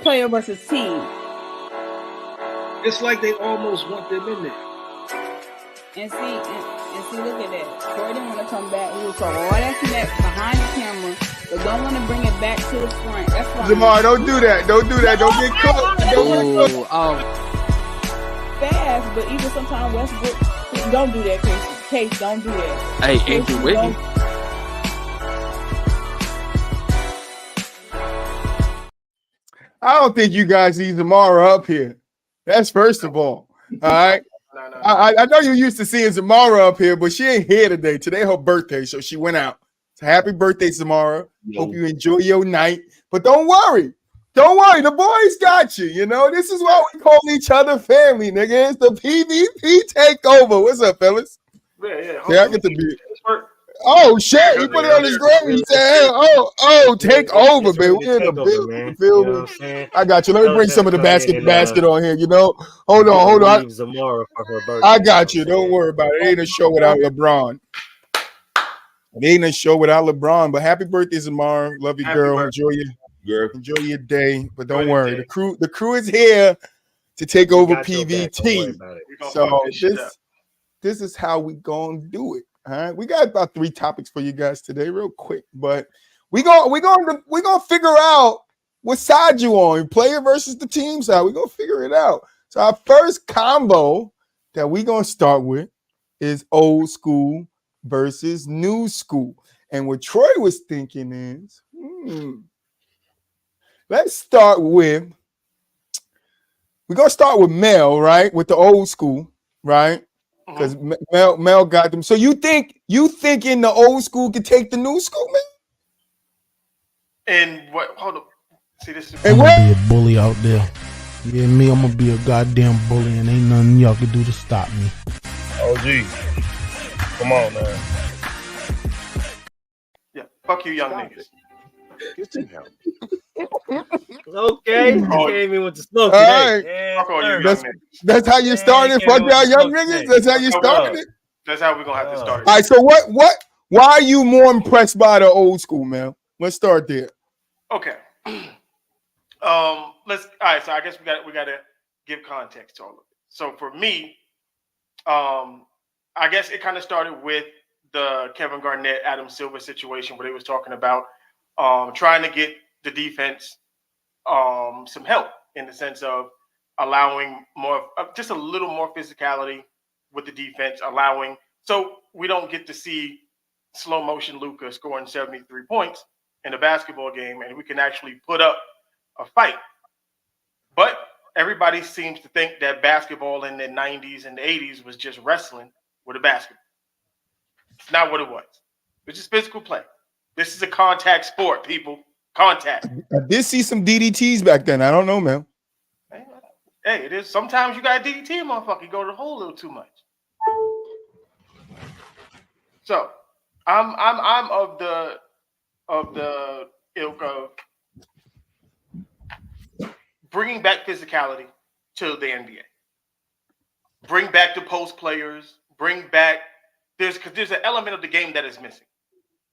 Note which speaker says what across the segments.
Speaker 1: player versus team.
Speaker 2: It's like they almost want them in there.
Speaker 1: And see, look at that. Troy didn't want to come back. He was talking all that snap behind the camera, but don't want to bring it back to the front. That's why.
Speaker 3: Jamar, don't do that. Don't do that. Don't get cooked.
Speaker 1: Fast, but even sometimes Westbrook, don't do that, Case. Don't do that.
Speaker 4: Hey, Andrew Wiggins.
Speaker 3: I don't think you guys need Zamara up here. That's first of all. All right.
Speaker 2: No.
Speaker 3: I know you used to seeing Zamara up here, but she ain't here today. Today her birthday, so she went out. So happy birthday, Zamara. Hope you enjoy your night. But don't worry. Don't worry. The boys got you. You know, this is why we call each other family, nigga. It's the PVT takeover. What's up, fellas?
Speaker 2: Yeah.
Speaker 3: I get to be. Oh shit! He put it on his gram. He said, "Oh, take over, baby. We're in the building. Feel me? I got you. Let me bring some of the basket on here. You know, hold on.
Speaker 5: Zamora for her birthday.
Speaker 3: I got you. Don't worry about it. It ain't a show without LeBron. It ain't a show without LeBron. But happy birthday, Zamara. Love you, girl. Enjoy your day. But don't worry. The crew is here to take over PVT. So this is how we gonna do it. All right, we got about 3 topics for you guys today, real quick, but we're gonna figure out what side you on, player versus the team side. We're gonna figure it out. So our first combo that we're gonna start with is old school versus new school. And what Troy was thinking is, let's start with, we're gonna start with Mel, right? With the old school, right? Because Mel got them. So you think in the old school could take the new school, man?
Speaker 2: And what? Hold up. See, this is.
Speaker 6: I'm gonna be a bully out there. Yeah, me, I'm gonna be a goddamn bully, and ain't nothing y'all can do to stop me.
Speaker 7: OG, come on, man.
Speaker 2: Yeah, fuck you, young niggas.
Speaker 5: Okay, you came in with the smoke
Speaker 3: today.
Speaker 5: Right.
Speaker 3: That's how you started. Fuck y'all young niggas. That's how you started it.
Speaker 2: That's how we're gonna have to start it.
Speaker 3: All right. So what? Why are you more impressed by the old school, man? Let's start there.
Speaker 2: Okay. All right. So I guess we gotta give context to all of it. So for me, I guess it kind of started with the Kevin Garnett, Adam Silver situation where they was talking about trying to get the defense some help in the sense of allowing more, just a little more physicality with the defense, allowing so we don't get to see slow motion Luka scoring 73 points in a basketball game, and we can actually put up a fight. But everybody seems to think that basketball in the 90s and the 80s was just wrestling with a basketball. It's not what it was. It's just physical play. This is a contact sport, people. Contact.
Speaker 3: I did see some DDTs back then. I don't know, man.
Speaker 2: Hey, it is. Sometimes you got DDT, motherfucker. You go to the hole a little too much. So, I'm of the ilk of bringing back physicality to the NBA. Bring back the post players. Bring back because there's an element of the game that is missing,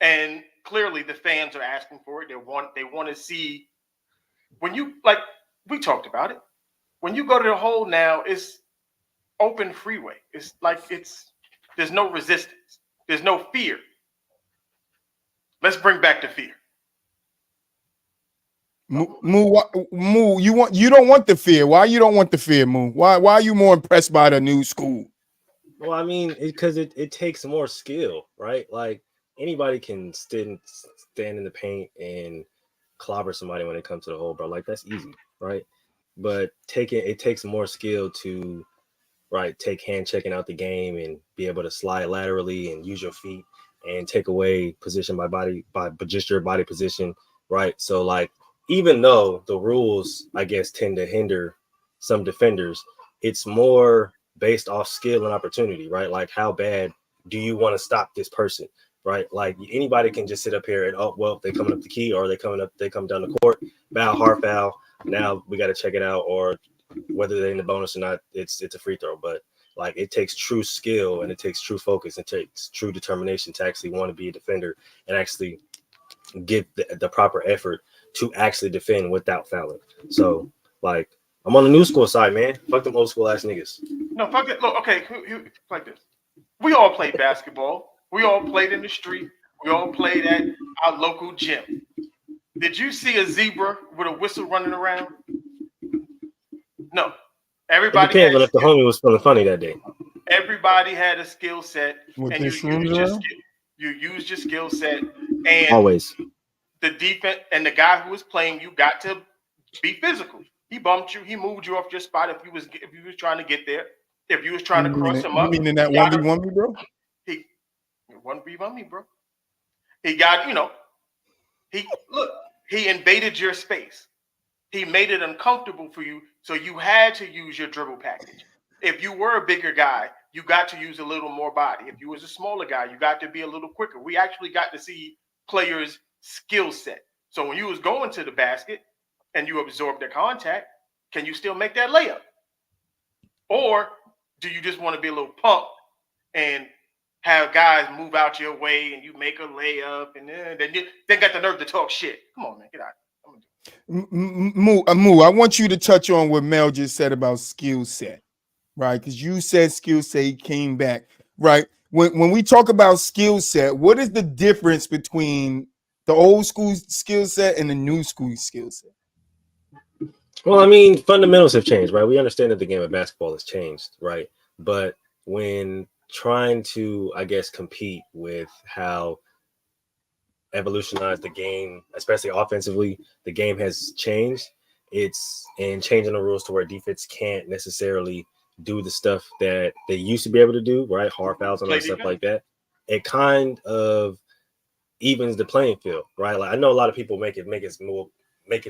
Speaker 2: and clearly the fans are asking for it. They want to see when you we talked about it. When you go to the hole now, it's open freeway. It's like there's no resistance. There's no fear. Let's bring back the fear.
Speaker 3: Moo, you don't want the fear. Why you don't want the fear, Moo? Why are you more impressed by the new school?
Speaker 5: Well, I mean, because it takes more skill, right? Like anybody can stand in the paint and clobber somebody when it comes to the hole, bro. Like that's easy, right? But it takes more skill to take hand checking out the game and be able to slide laterally and use your feet and take away position by just your body position, right? So like even though the rules I guess tend to hinder some defenders, it's more based off skill and opportunity, right? Like how bad do you want to stop this person, right? Like anybody can just sit up here and they coming up the key or they come down the court, hard foul. Now we got to check it out, or whether they're in the bonus or not, it's a free throw. But like it takes true skill and it takes true focus and takes true determination to actually want to be a defender and actually give the proper effort to actually defend without fouling. So, like, I'm on the new school side, man. Fuck them old school ass niggas.
Speaker 2: No, fuck it. Look, okay, like this. We all played basketball. We all played in the street. We all played at our local gym. Did you see a zebra with a whistle running around? No. Everybody
Speaker 5: It depends
Speaker 2: had
Speaker 5: on if the homie was feeling funny that day.
Speaker 2: Everybody had a skill set,
Speaker 3: What,
Speaker 2: and
Speaker 3: they shrooms around?
Speaker 2: you used your skill set, and
Speaker 5: Always.
Speaker 2: the defense and the guy who was playing you got to be physical. He bumped you. He moved you off your spot if you was trying to get there. If you was trying to cross him up.
Speaker 3: You mean in that 1v1 me, bro?
Speaker 2: He 1v1 me, bro. He got, he invaded your space. He made it uncomfortable for you, so you had to use your dribble package. If you were a bigger guy, you got to use a little more body. If you was a smaller guy, you got to be a little quicker. We actually got to see players' skill set. So when you was going to the basket and you absorb the contact, can you still make that layup? Or do you just want to be a little pumped and have guys move out your way and you make a layup and then you got the nerve to talk shit? Come on, man, get out.
Speaker 3: Moo, I want you to touch on what Mel just said about skill set, right? Because you said skill set, he came back, right? When we talk about skill set, what is the difference between the old school skill set and the new school skill set?
Speaker 5: Well, I mean, fundamentals have changed, right? We understand that the game of basketball has changed, right? But when trying to, I guess, compete with how evolutionized the game, especially offensively, the game has changed. It's in changing the rules to where defense can't necessarily do the stuff that they used to be able to do, right? Hard fouls and all stuff like that. It kind of evens the playing field, right? Like, I know a lot of people make it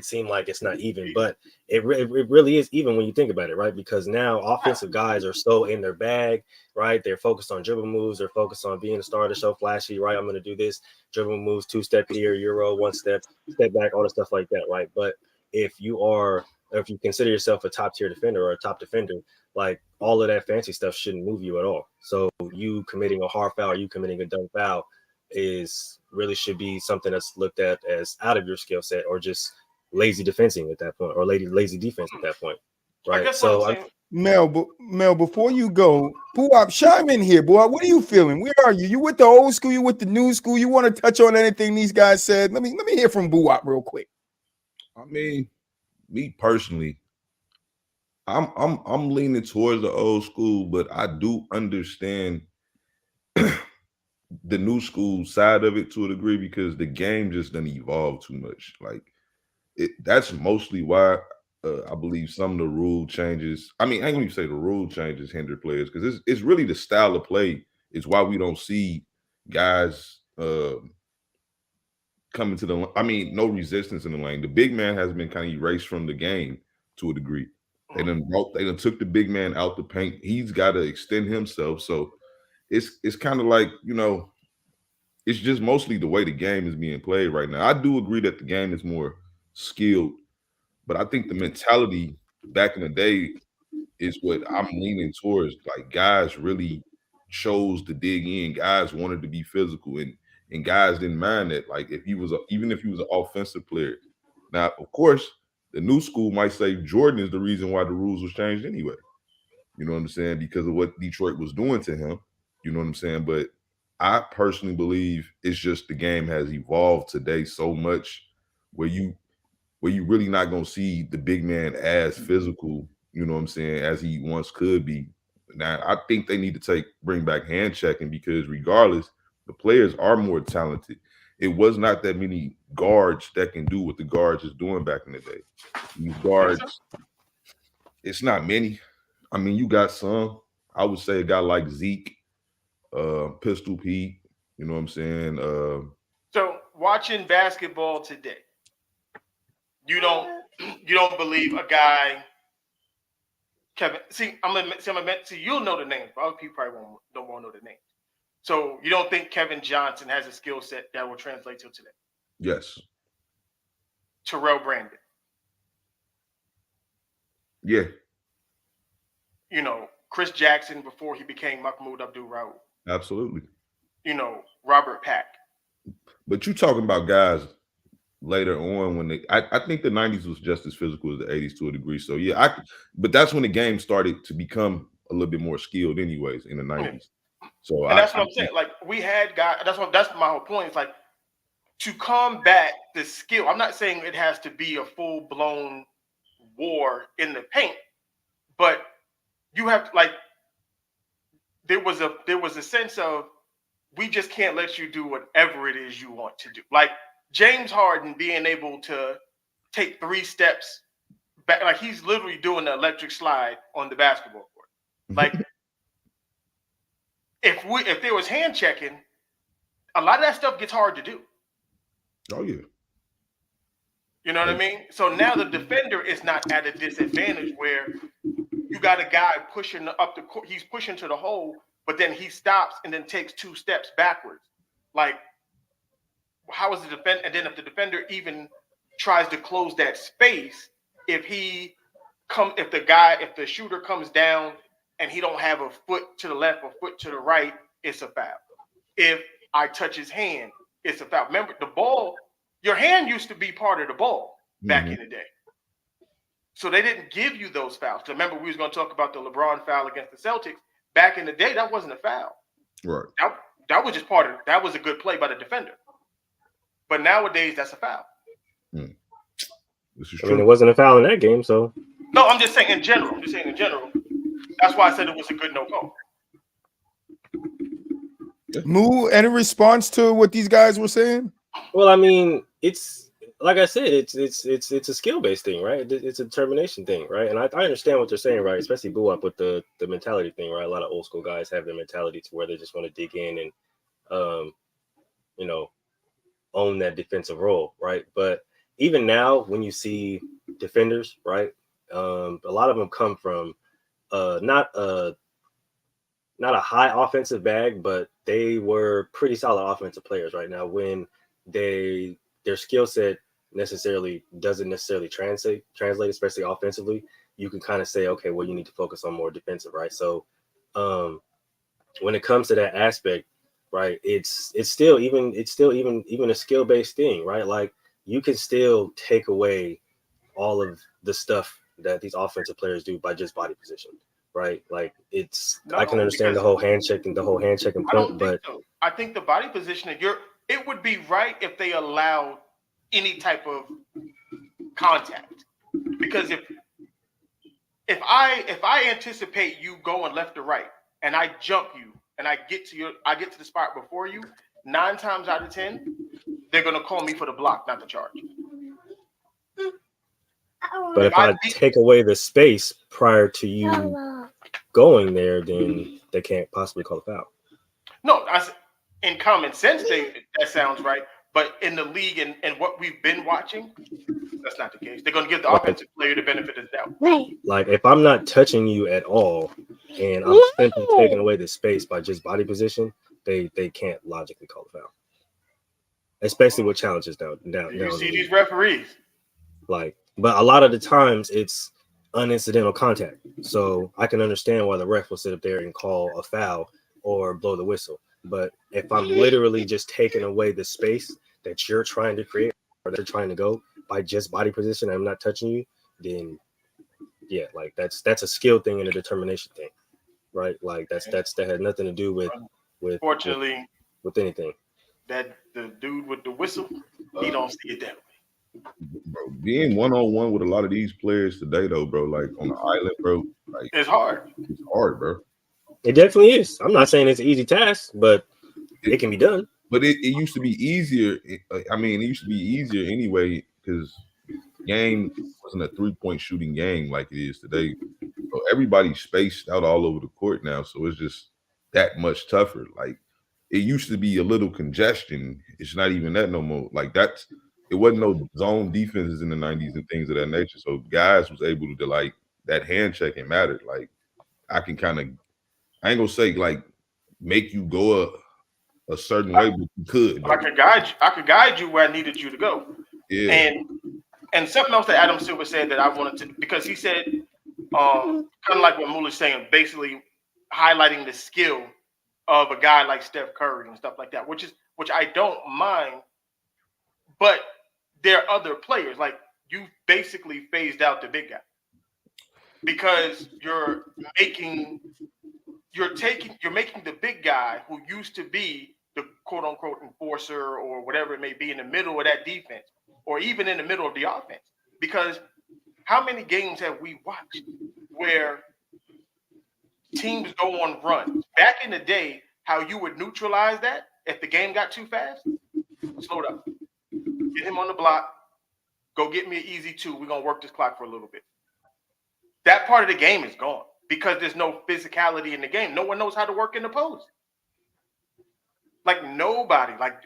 Speaker 5: seem like it's not even, but it really is even when you think about it, right? Because now offensive guys are so in their bag, right? They're focused on dribble moves. They're focused on being a star to show flashy, right? I'm going to do this dribble moves, 2-step here, Euro, 1-step, step back, all the stuff like that, right? But if you consider yourself a top tier defender or a top defender, like, all of that fancy stuff shouldn't move you at all. So you committing a hard foul or you committing a dumb foul should be something that's looked at as out of your skill set or just lazy defending at that point, or lazy defense at that point, right? So
Speaker 3: Mel, before you go, Buap, chime in here, boy. What are you feeling? Where are you? You with the old school? You with the new school? You want to touch on anything these guys said? Let me hear from Buap real quick.
Speaker 4: I mean, me personally, I'm leaning towards the old school, but I do understand the new school side of it to a degree because the game just doesn't evolve too much. Like, that's mostly why I believe some of the rule changes. I mean, I ain't gonna even say the rule changes hinder players because it's really the style of play. It's why we don't see guys coming to the. I mean, no resistance in the lane. The big man has been kind of erased from the game to a degree. They done took the big man out the paint. He's got to extend himself. So it's kind of like, it's just mostly the way the game is being played right now. I do agree that the game is more skilled, but I think the mentality back in the day is what I'm leaning towards. Like, guys really chose to dig in. Guys wanted to be physical, and guys didn't mind that. Like, even if he was an offensive player. Now, of course, the new school might say Jordan is the reason why the rules was changed anyway. You know what I'm saying? Because of what Detroit was doing to him. You know what I'm saying? But I personally believe it's just the game has evolved today so much where you really not gonna see the big man as physical, you know what I'm saying, as he once could be. Now, I think they need to bring back hand checking because regardless, the players are more talented. It was not that many guards that can do what the guards is doing back in the day. These guards, it's not many. I mean, you got some. I would say a guy like Zeke, Pistol Pete, you know what I'm saying?
Speaker 2: So watching basketball today, you don't believe a guy, Kevin. You'll know the names, but other people probably don't want to know the names. So you don't think Kevin Johnson has a skill set that will translate to today?
Speaker 4: Yes.
Speaker 2: Terrell Brandon.
Speaker 4: Yeah.
Speaker 2: Chris Jackson before he became Mahmoud Abdul-Rauf.
Speaker 4: Absolutely.
Speaker 2: Robert Pack.
Speaker 4: But you talking about guys later on when I think the 90s was just as physical as the 80s to a degree. So yeah, but that's when the game started to become a little bit more skilled anyways in the 90s. So
Speaker 2: and that's what I'm saying. Like we had guys, that's my whole point. It's like to combat the skill. I'm not saying it has to be a full-blown war in the paint, but you have like there was a sense of we just can't let you do whatever it is you want to do. Like James Harden being able to take 3 steps back, like he's literally doing the electric slide on the basketball court. Like if there was hand checking, a lot of that stuff gets hard to do.
Speaker 4: Oh yeah.
Speaker 2: You know what I mean? So now the defender is not at a disadvantage where you got a guy pushing up the court. He's pushing to the hole, but then he stops and then takes 2 steps backwards. Like, how is the defender? And then if the defender even tries to close that space, if the shooter comes down and he don't have a foot to the left or foot to the right, it's a foul. If I touch his hand, it's a foul. Remember, the ball, your hand used to be part of the ball back in the day. So they didn't give you those fouls. So remember, we was going to talk about the LeBron foul against the Celtics. Back in the day, that wasn't a foul.
Speaker 4: Right.
Speaker 2: That was just that was a good play by the defender. But nowadays, that's a foul.
Speaker 4: This is
Speaker 5: I
Speaker 4: true.
Speaker 5: mean, it wasn't a foul in that game, so.
Speaker 2: No, I'm just saying in general. That's why I said it was a good no call.
Speaker 3: Moo, any response to what these guys were saying?
Speaker 5: Well, I mean, it's like I said, it's a skill based thing, right? It's a determination thing, right? And I understand what they're saying, right? Especially Boo Up with the mentality thing, right? A lot of old school guys have their mentality to where they just want to dig in and, own that defensive role, right? But even now, when you see defenders, right, a lot of them come from not a high offensive bag, but they were pretty solid offensive players right now. When their skill set doesn't necessarily translate, especially offensively, you can kind of say, okay, well, you need to focus on more defensive, right? So when it comes to that aspect, right, it's still even a skill-based thing, right? Like you can still take away all of the stuff that these offensive players do by just body position, right? Like I can understand the whole hand checking point, but
Speaker 2: so. I think the body positioning, it would be right if they allowed any type of contact. Because if I anticipate you going left or right and I jump you and I get to the spot before you, 9 times out of 10, they're gonna call me for the block, not the charge.
Speaker 5: But if I take away the space prior to you going there, then they can't possibly call a foul.
Speaker 2: No, in common sense, that sounds right. But in the league and what we've been watching, that's not the case. They're going to give the offensive player the benefit of the doubt.
Speaker 5: Like if I'm not touching you at all, and I'm simply taking away the space by just body position, they can't logically call a foul. Especially with challenges down.
Speaker 2: You see these referees.
Speaker 5: But a lot of the times it's unincidental contact. So I can understand why the ref will sit up there and call a foul or blow the whistle. But if I'm literally just taking away the space that you're trying to create or they're trying to go by just body position, and I'm not touching you, then yeah, like that's a skill thing and a determination thing, right? Like that had nothing to do with
Speaker 2: fortunately
Speaker 5: with anything.
Speaker 2: That the dude with the whistle, he don't see it that way.
Speaker 4: Bro, being 1-on-1 with a lot of these players today, though, bro, like on the island, bro, like
Speaker 2: it's hard.
Speaker 4: It's hard, bro.
Speaker 5: It definitely is. I'm not saying it's an easy task, but it can be done.
Speaker 4: But it used to be easier. I mean, it used to be easier anyway because game wasn't a 3-point shooting game like it is today. So everybody's spaced out all over the court now, so it's just that much tougher. Like it used to be a little congestion. It's not even that no more. Like it wasn't no zone defenses in the 90s and things of that nature. So guys was able to like that hand checking mattered. Like I can kind of, I ain't gonna say like make you go a certain way, but you could.
Speaker 2: I could guide you where I needed you to go.
Speaker 4: Yeah.
Speaker 2: And something else that Adam Silver said that I wanted to, because he said kind of like what Moolah's saying, basically highlighting the skill of a guy like Steph Curry and stuff like that, which I don't mind. But there are other players. Like, you basically phased out the big guy because you're making the big guy who used to be the quote unquote enforcer or whatever it may be in the middle of that defense or even in the middle of the offense. Because how many games have we watched where teams go on runs? Back in the day, how you would neutralize that if the game got too fast, slow it up. Get him on the block. Go get me an easy 2. We're going to work this clock for a little bit. That part of the game is gone because there's no physicality in the game. No one knows how to work in the post. Like, nobody. Like,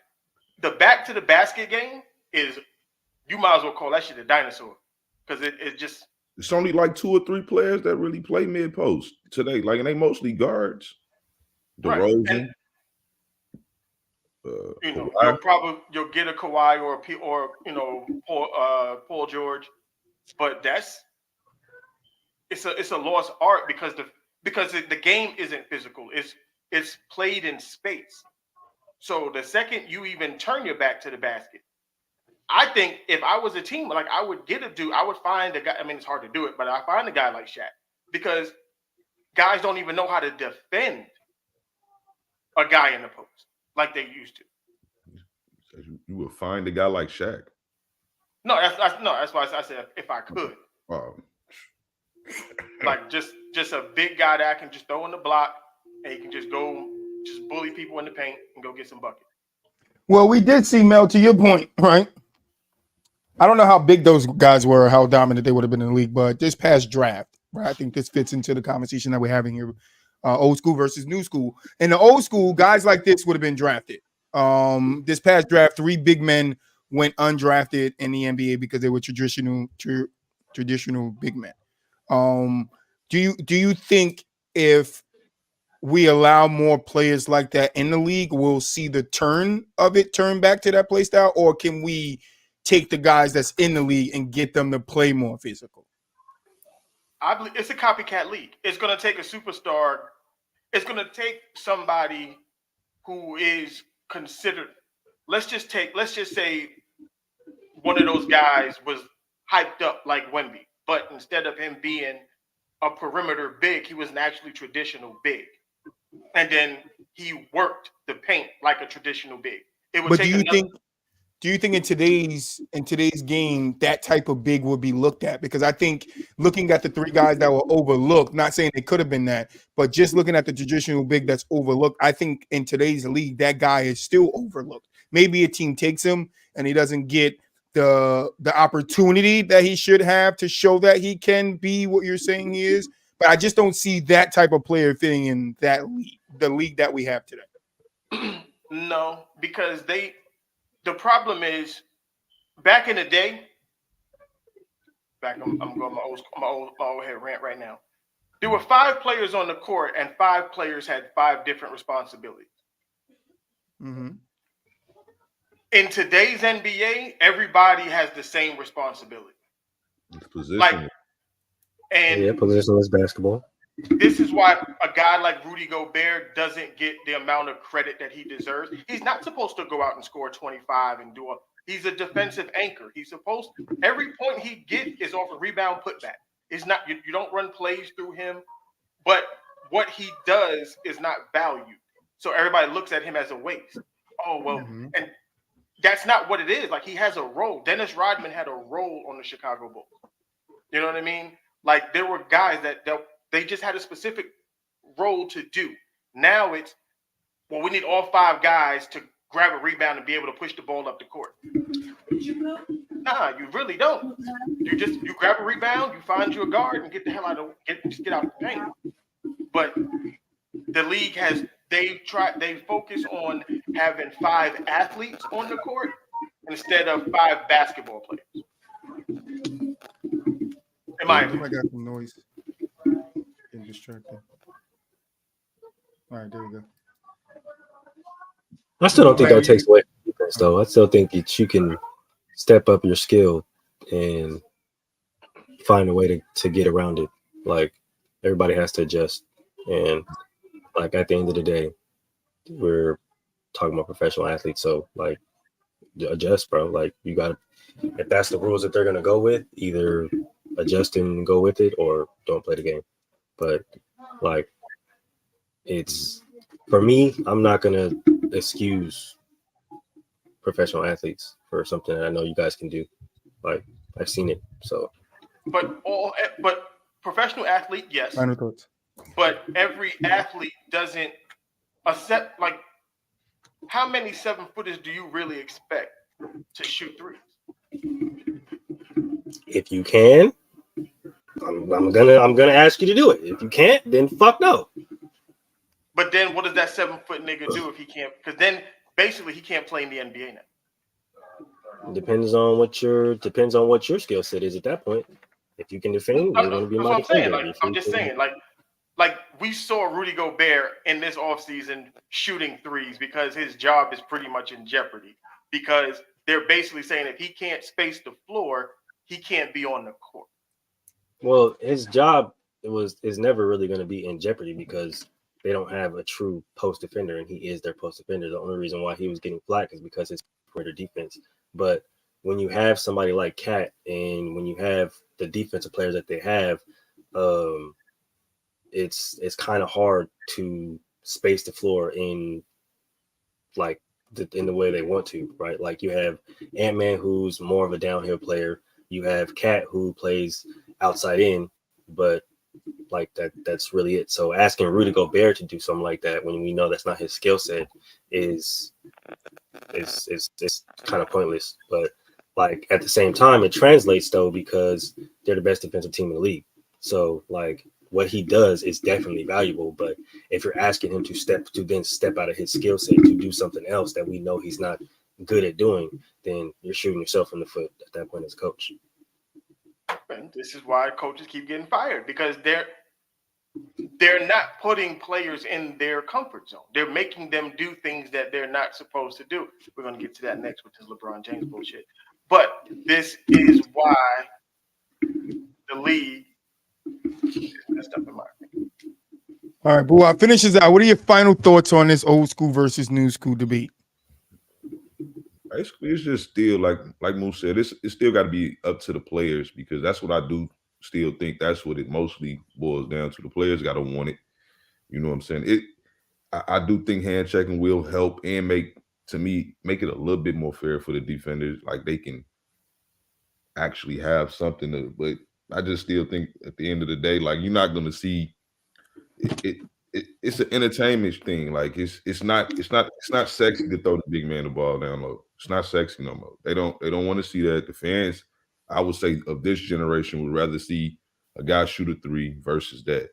Speaker 2: the back to the basket game is, you might as well call that shit a dinosaur because it's just.
Speaker 4: It's only like 2 or 3 players that really play mid post today. Like, and they mostly guards. DeRozan.
Speaker 2: Right. You know, you'll get a Kawhi or Paul George, but it's a lost art because the game isn't physical. It's played in space. So the second you even turn your back to the basket, I think if I was a team, like, I would find a guy. I mean, it's hard to do it, but I find a guy like Shaq because guys don't even know how to defend a guy in the post like they used to.
Speaker 4: You would find a guy like Shaq.
Speaker 2: No, that's why I said if I could. Like just a big guy that I can just throw in the block and he can just bully people in the paint and go get some buckets.
Speaker 3: Well, we did see, Mel, to your point, right? I don't know how big those guys were or how dominant they would have been in the league, but this past draft, right? I think this fits into the conversation that we're having here, old school versus new school. In the old school, guys like this would have been drafted. This past draft, 3 big men went undrafted in the NBA because they were traditional big men. Do you think if we allow more players like that in the league, we'll see the turn back to that play style, or can we take the guys that's in the league and get them to play more physical?
Speaker 2: I believe it's a copycat league. It's going to take a superstar. It's going to take somebody who is considered. Let's just say one of those guys was hyped up like Wemby, but instead of him being a perimeter big, he was an actually traditional big. And then he worked the paint like a traditional big.
Speaker 3: Do you think in today's game that type of big would be looked at? Because I think looking at the 3 guys that were overlooked, not saying they could have been that, but just looking at the traditional big that's overlooked, I think in today's league that guy is still overlooked. Maybe a team takes him and he doesn't get the opportunity that he should have to show that he can be what you're saying he is. But I just don't see that type of player fitting in that league, the league that we have today.
Speaker 2: No, because the problem is back in the day. I'm going my old head rant right now. There were 5 players on the court, and 5 players had 5 different responsibilities.
Speaker 3: Mm-hmm.
Speaker 2: In today's NBA, everybody has the same responsibility.
Speaker 4: It's position.
Speaker 5: Positionless basketball.
Speaker 2: This is why a guy like Rudy Gobert doesn't get the amount of credit that he deserves. He's not supposed to go out and score 25 and he's a defensive anchor. He's supposed every point he gets is off a rebound putback. It's not you don't run plays through him, but what he does is not valued. So everybody looks at him as a waste. Oh well, and that's not what it is. Like, he has a role. Dennis Rodman had a role on the Chicago Bulls. You know what I mean? Like, there were guys that they just had a specific role to do. Now it's, well, we need all 5 guys to grab a rebound and be able to push the ball up the court. Nah, you really don't. You grab a rebound, you find you a guard, and get the hell out of get out of the paint. But the league they focus on having 5 athletes on the court instead of 5 basketball players. In my opinion.
Speaker 3: I got some noise. Getting distracted. All right, there we go.
Speaker 5: I still don't think that takes away from defense, though. I still think that you can step up your skill and find a way to get around it. Like, everybody has to adjust. And, like, at the end of the day, we're talking about professional athletes. So, like, adjust, bro. Like you got to, if that's the rules that they're gonna go with, either adjust and go with it or don't play the game. But like, it's for me, I'm not gonna excuse professional athletes for something that I know you guys can do. Like I've seen it, so.
Speaker 2: But professional athlete, yes.
Speaker 3: Final thoughts.
Speaker 2: But every athlete doesn't accept. Like, how many 7-footers do you really expect to shoot threes?
Speaker 5: If you can, I'm gonna ask you to do it. If you can't, then fuck no.
Speaker 2: But then, what does that 7-foot nigga do if he can't? Because then, basically, he can't play in the NBA now.
Speaker 5: Depends on what your skill set is at that point. If you can defend, you're going to be my defender.
Speaker 2: I'm just saying, like we saw Rudy Gobert in this offseason shooting threes because his job is pretty much in jeopardy. Because they're basically saying if he can't space the floor, he can't be on the court.
Speaker 5: Well, his job is never really going to be in jeopardy because they don't have a true post defender, and he is their post defender. The only reason why he was getting flack is because his perimeter defense. But when you have somebody like Cat, and when you have the defensive players that they have, it's kind of hard to space the floor in like in the way they want to, right? Like you have Ant-Man, who's more of a downhill player. You have Cat, who plays outside in, but like that's really it. So asking Rudy Gobert to do something like that when we know that's not his skill set is kind of pointless. But like at the same time, it translates though because they're the best defensive team in the league. So like what he does is definitely valuable. But if you're asking him to step out of his skill set to do something else that we know he's not good at doing, then you're shooting yourself in the foot at that point as a coach.
Speaker 2: And this is why coaches keep getting fired because they're not putting players in their comfort zone. They're making them do things that they're not supposed to do. We're going to get to that next, which is LeBron James bullshit. But this is why the league is messed up in my opinion.
Speaker 3: All right, Boo, finishes out. What are your final thoughts on this old school versus new school debate?
Speaker 4: Basically, it's just still like Moose said, it's still got to be up to the players because that's what I do still think that's what it mostly boils down to. The players got to want it. You know what I'm saying? I do think hand checking will help and make it a little bit more fair for the defenders. Like they can actually have something to, but I just still think at the end of the day, like you're not going to see it's an entertainment thing. Like it's not sexy to throw the big man the ball down low. It's not sexy no more. They don't want to see that. The fans, I would say, of this generation would rather see a guy shoot a three versus that.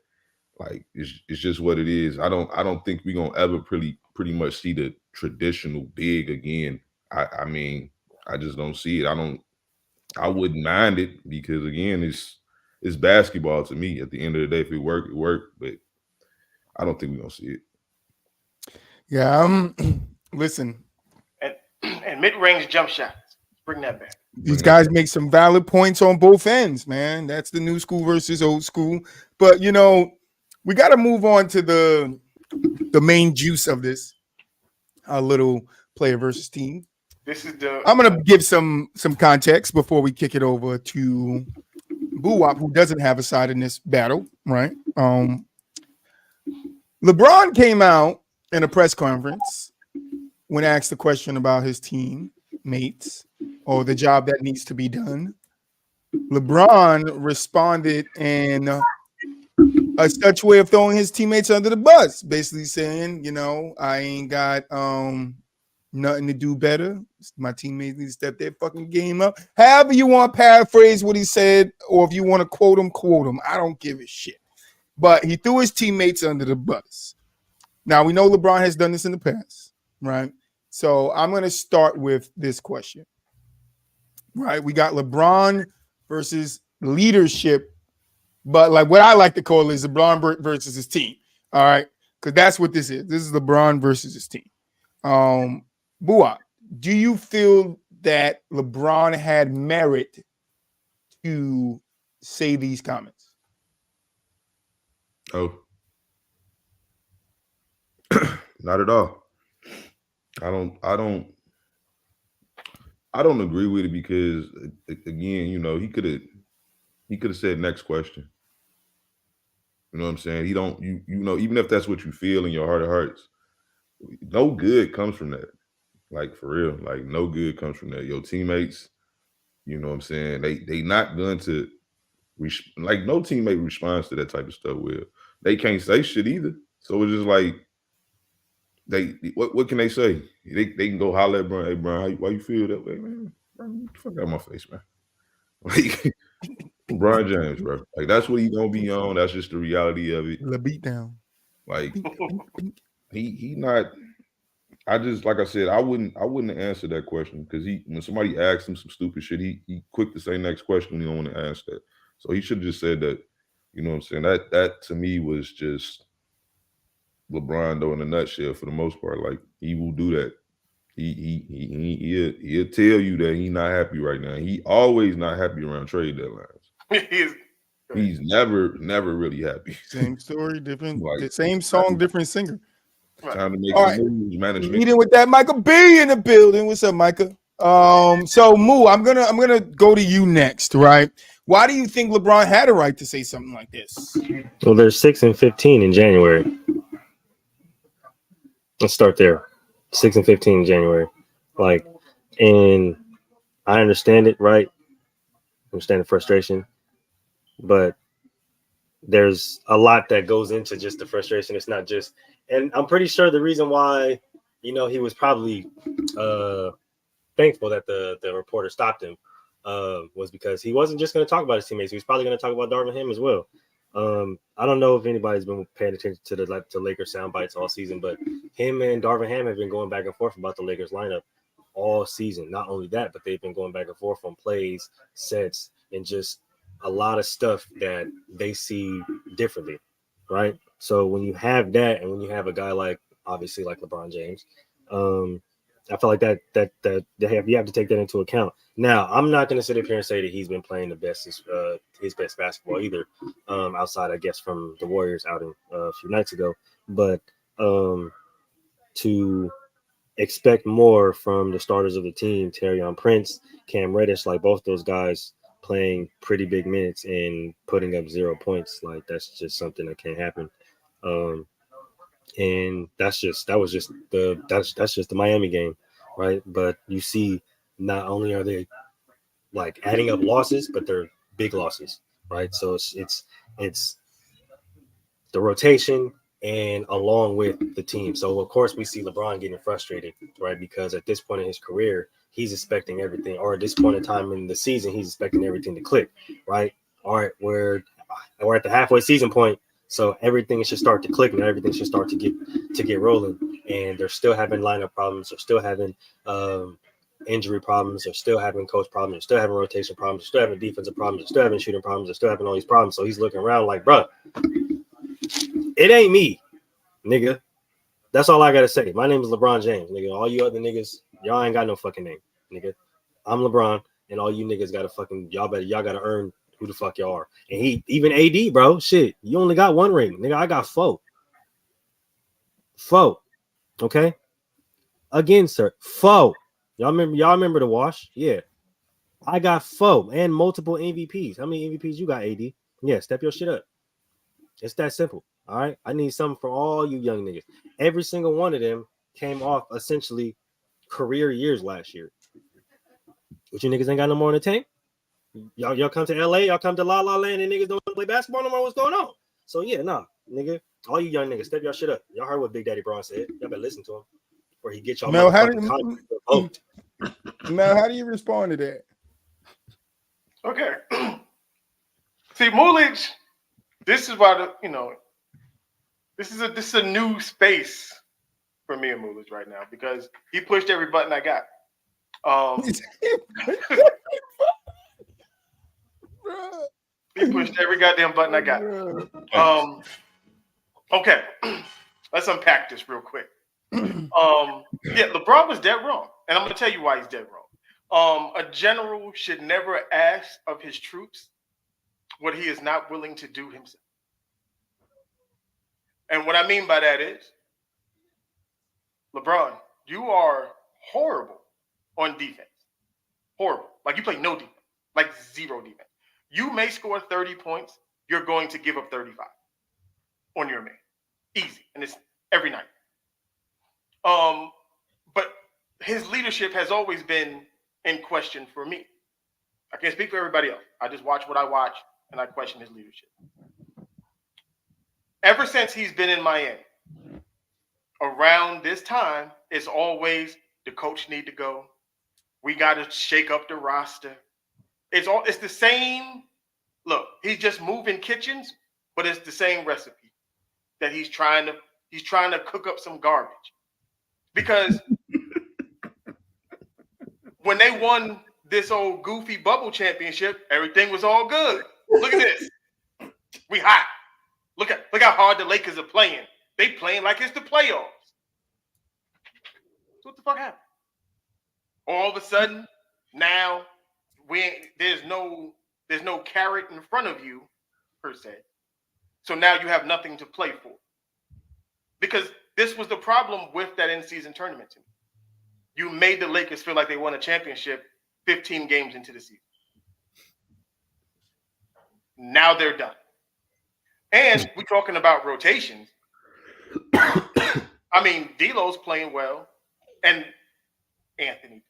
Speaker 4: Like it's just what it is. I don't think we're gonna ever pretty much see the traditional big again. I mean, I just don't see it. I wouldn't mind it because again, it's basketball to me. At the end of the day, if it worked, it worked. But I don't think we're gonna see it.
Speaker 3: Yeah, listen.
Speaker 2: And mid-range jump shots. Bring that back.
Speaker 3: These guys make some valid points on both ends, man. That's the new school versus old school. But you know, we got to move on to the main juice of this. Our little player versus team. I'm gonna give some context before we kick it over to Boo-Wop, who doesn't have a side in this battle, right? LeBron came out in a press conference when asked the question about his teammates or the job that needs to be done. LeBron responded in a such way of throwing his teammates under the bus, basically saying, you know, I ain't got nothing to do better. My teammates need to step their fucking game up. However you want to paraphrase what he said, or if you want to quote him. I don't give a shit. But he threw his teammates under the bus. Now, we know LeBron has done this in the past, right? So I'm going to start with this question, right? We got LeBron versus leadership, but like what I like to call is LeBron versus his team, all right? Because that's what this is. This is LeBron versus his team. Boo-Wop, do you feel that LeBron had merit to say these comments?
Speaker 4: Oh, not at all. I don't. I don't agree with it because again, he could have said next question. You know what I'm saying? He don't even if that's what you feel in your heart of hearts, no good comes from that. Like for real, like no good comes from that. Your teammates, you know what I'm saying? They not going to like no teammate responds to that type of stuff. Well, they can't say shit either. So it's just like what can they say? They can go holler at Brian. Hey Brian, why you feel that way, man? Brian, get the fuck out of my face, man. Like Brian James, bro. Like that's what he gonna be on. That's just the reality of it.
Speaker 3: The beat down.
Speaker 4: Like he not. I just like I said, I wouldn't answer that question because when somebody asks him some stupid shit, he quick to say next question when he don't want to ask that. So he should have just said that. You know what I'm saying? That to me was just LeBron though in a nutshell for the most part. Like he will do that. He'll tell you that he's not happy right now. He always not happy around trade deadlines. He's never really happy.
Speaker 3: Same story, different,
Speaker 4: Like,
Speaker 3: same song, different singer.
Speaker 4: Time to make
Speaker 3: All
Speaker 4: some moves, management.
Speaker 3: Meeting with that Micah B in the building. What's up, Micah? So Moo, I'm gonna go to you next, right? Why do you think LeBron had a right to say something like this?
Speaker 5: Well, they're 6-15 in January. Let's start there. 6-15 in January. Like, and I understand it, right? I understand the frustration, but there's a lot that goes into just the frustration. It's not just, and I'm pretty sure the reason why, he was probably thankful that the reporter stopped him was because he wasn't just going to talk about his teammates. He was probably going to talk about Darvin Ham as well. I don't know if anybody's been paying attention to the Lakers sound bites all season, but him and Darvin Ham have been going back and forth about the Lakers lineup all season. Not only that, but they've been going back and forth on plays, sets, and just a lot of stuff that they see differently, right? So when you have that, and when you have a guy like obviously like LeBron James, I feel like that you have to take that into account. Now, I'm not going to sit up here and say that he's been playing the best, his best basketball either, outside, I guess, from the Warriors outing a few nights ago. But to expect more from the starters of the team, Taurean Prince, Cam Reddish, like both those guys playing pretty big minutes and putting up 0 points, like that's just something that can't happen. And that's just the Miami game, right? But you see, not only are they like adding up losses, but they're big losses, right? So it's the rotation and along with the team. So of course we see LeBron getting frustrated, right? Because at this point in his career, he's expecting everything, or at this point in time in the season, he's expecting everything to click, right? All right, we're at the halfway season point. So everything should start to click and everything should start to get rolling. And they're still having lineup problems. They're still having injury problems. They're still having coach problems. They're still having rotation problems. They're still having defensive problems. They're still having shooting problems. They're still having all these problems. So he's looking around like, bro, it ain't me, nigga. That's all I got to say. My name is LeBron James, nigga. All you other niggas, y'all ain't got no fucking name, nigga. I'm LeBron, and all you niggas got to fucking, y'all got to earn who the fuck y'all are. And even AD, bro, shit, you only got 1 ring. Nigga, I got 4. 4. Okay? Again, sir, 4. Y'all remember the wash? Yeah. I got 4 and multiple MVPs. How many MVPs you got, AD? Yeah, step your shit up. It's that simple. All right? I need something for all you young niggas. Every single one of them came off essentially career years last year. But you niggas ain't got no more in the tank? Y'all come to LA, y'all come to La La Land, and niggas don't play basketball no more. What's going on? So yeah, nigga, all you young niggas, step your shit up. Y'all heard what Big Daddy Braun said. Y'all better listen to him, where he get y'all.
Speaker 3: Mel, how do you respond to that?
Speaker 2: Okay. See, Mulich, this is why this is a new space for me and Mulich right now because he pushed every button I got. He pushed every goddamn button I got. Okay, let's unpack this real quick. Yeah, LeBron was dead wrong, and I'm gonna tell you why he's dead wrong. A general should never ask of his troops what he is not willing to do himself. And what I mean by that is, LeBron, you are horrible on defense. Horrible. Like you play no defense, like zero defense. You may score 30 points. You're going to give up 35 on your man. Easy. And it's every night. But his leadership has always been in question for me. I can't speak for everybody else. I just watch what I watch, and I question his leadership. Ever since he's been in Miami, around this time, it's always the coach need to go. We got to shake up the roster. It's the same. Look, he's just moving kitchens, but it's the same recipe that he's trying to cook up some garbage. Because when they won this old goofy bubble championship, everything was all good. Look at this. We hot. Look how hard the Lakers are playing. They playing like it's the playoffs. So what the fuck happened? All of a sudden, now there's no carrot in front of you, per se. So now you have nothing to play for. Because this was the problem with that in-season tournament to me. You made the Lakers feel like they won a championship 15 games into the season. Now they're done. And we're talking about rotations. I mean, D'Lo's playing well. And Anthony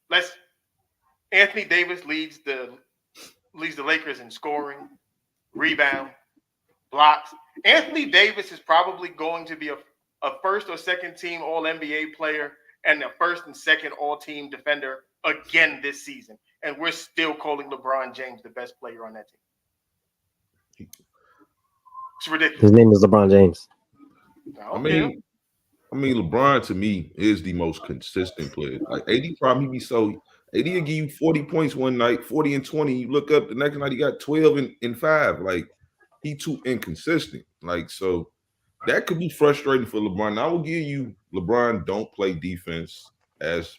Speaker 2: Davis leads the Lakers in scoring, rebound, blocks. Anthony Davis is probably going to be a first or second team All-NBA player and a first and second All-Team defender again this season. And we're still calling LeBron James the best player on that team. It's ridiculous.
Speaker 5: His name is LeBron James.
Speaker 4: I mean, LeBron to me is the most consistent player. Like AD problem, AD will give you 40 points one night, 40 and 20. You look up the next night, he got 12 and 5. Like he too inconsistent. Like so, that could be frustrating for LeBron. Now, I will give you LeBron don't play defense as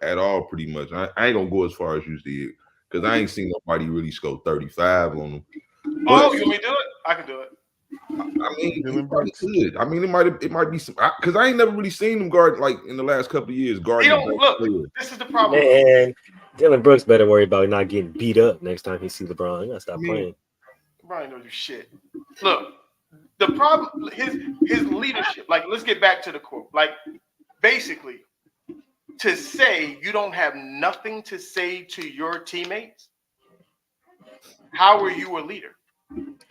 Speaker 4: at all. Pretty much, I ain't gonna go as far as you did because I ain't seen nobody really score 35 on him.
Speaker 2: But, you want me to do it? I can do it.
Speaker 4: I mean, it probably could. I mean, it might be some because I ain't never really seen him guard like in the last couple of years. Guarding.
Speaker 2: Look. This is the problem.
Speaker 5: Man, Dylan Brooks better worry about not getting beat up next time he see LeBron. He gotta stop playing.
Speaker 2: LeBron knows you shit. Look, the problem his leadership. Like, let's get back to the quote. Like, basically, to say you don't have nothing to say to your teammates. How are you a leader?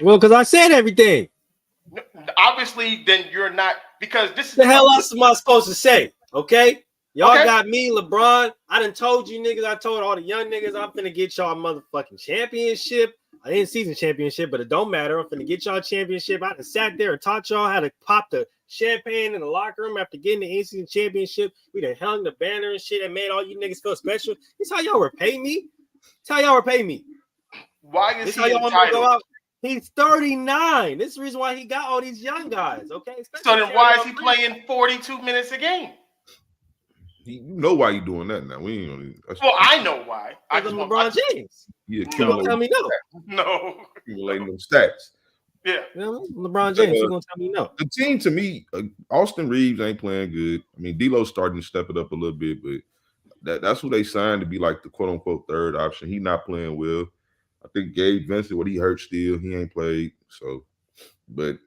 Speaker 5: Well, because I said everything.
Speaker 2: Obviously, then you're not because this is
Speaker 5: the hell else am I supposed to say? Okay, y'all got me, LeBron. I done told you niggas. I told all the young niggas I'm finna get y'all a motherfucking championship. I didn't season championship, but it don't matter. I'm finna get y'all a championship. I done sat there and taught y'all how to pop the champagne in the locker room after getting the in-season championship. We done hung the banner and shit and made all you niggas feel special. This how y'all repay me.
Speaker 2: Why is
Speaker 5: this
Speaker 2: he
Speaker 5: how y'all want me to go
Speaker 2: entitled?
Speaker 5: out? He's 39. This is the reason why he got all these young guys. Okay.
Speaker 2: So then why is he playing 42 minutes a game?
Speaker 4: You know why you doing that now? We ain't.
Speaker 2: Well, I know why. I
Speaker 5: just LeBron James.
Speaker 4: Yeah,
Speaker 5: you gonna tell me no?
Speaker 2: No.
Speaker 4: Accumulating them stats.
Speaker 2: Yeah.
Speaker 5: LeBron James. You gonna tell me no?
Speaker 4: The team to me, Austin Reeves ain't playing good. I mean, D'Lo's starting to step it up a little bit, but that's who they signed to be like the quote unquote third option. He not playing well. I think Gabe Vincent, what he hurt still, he ain't played. So, but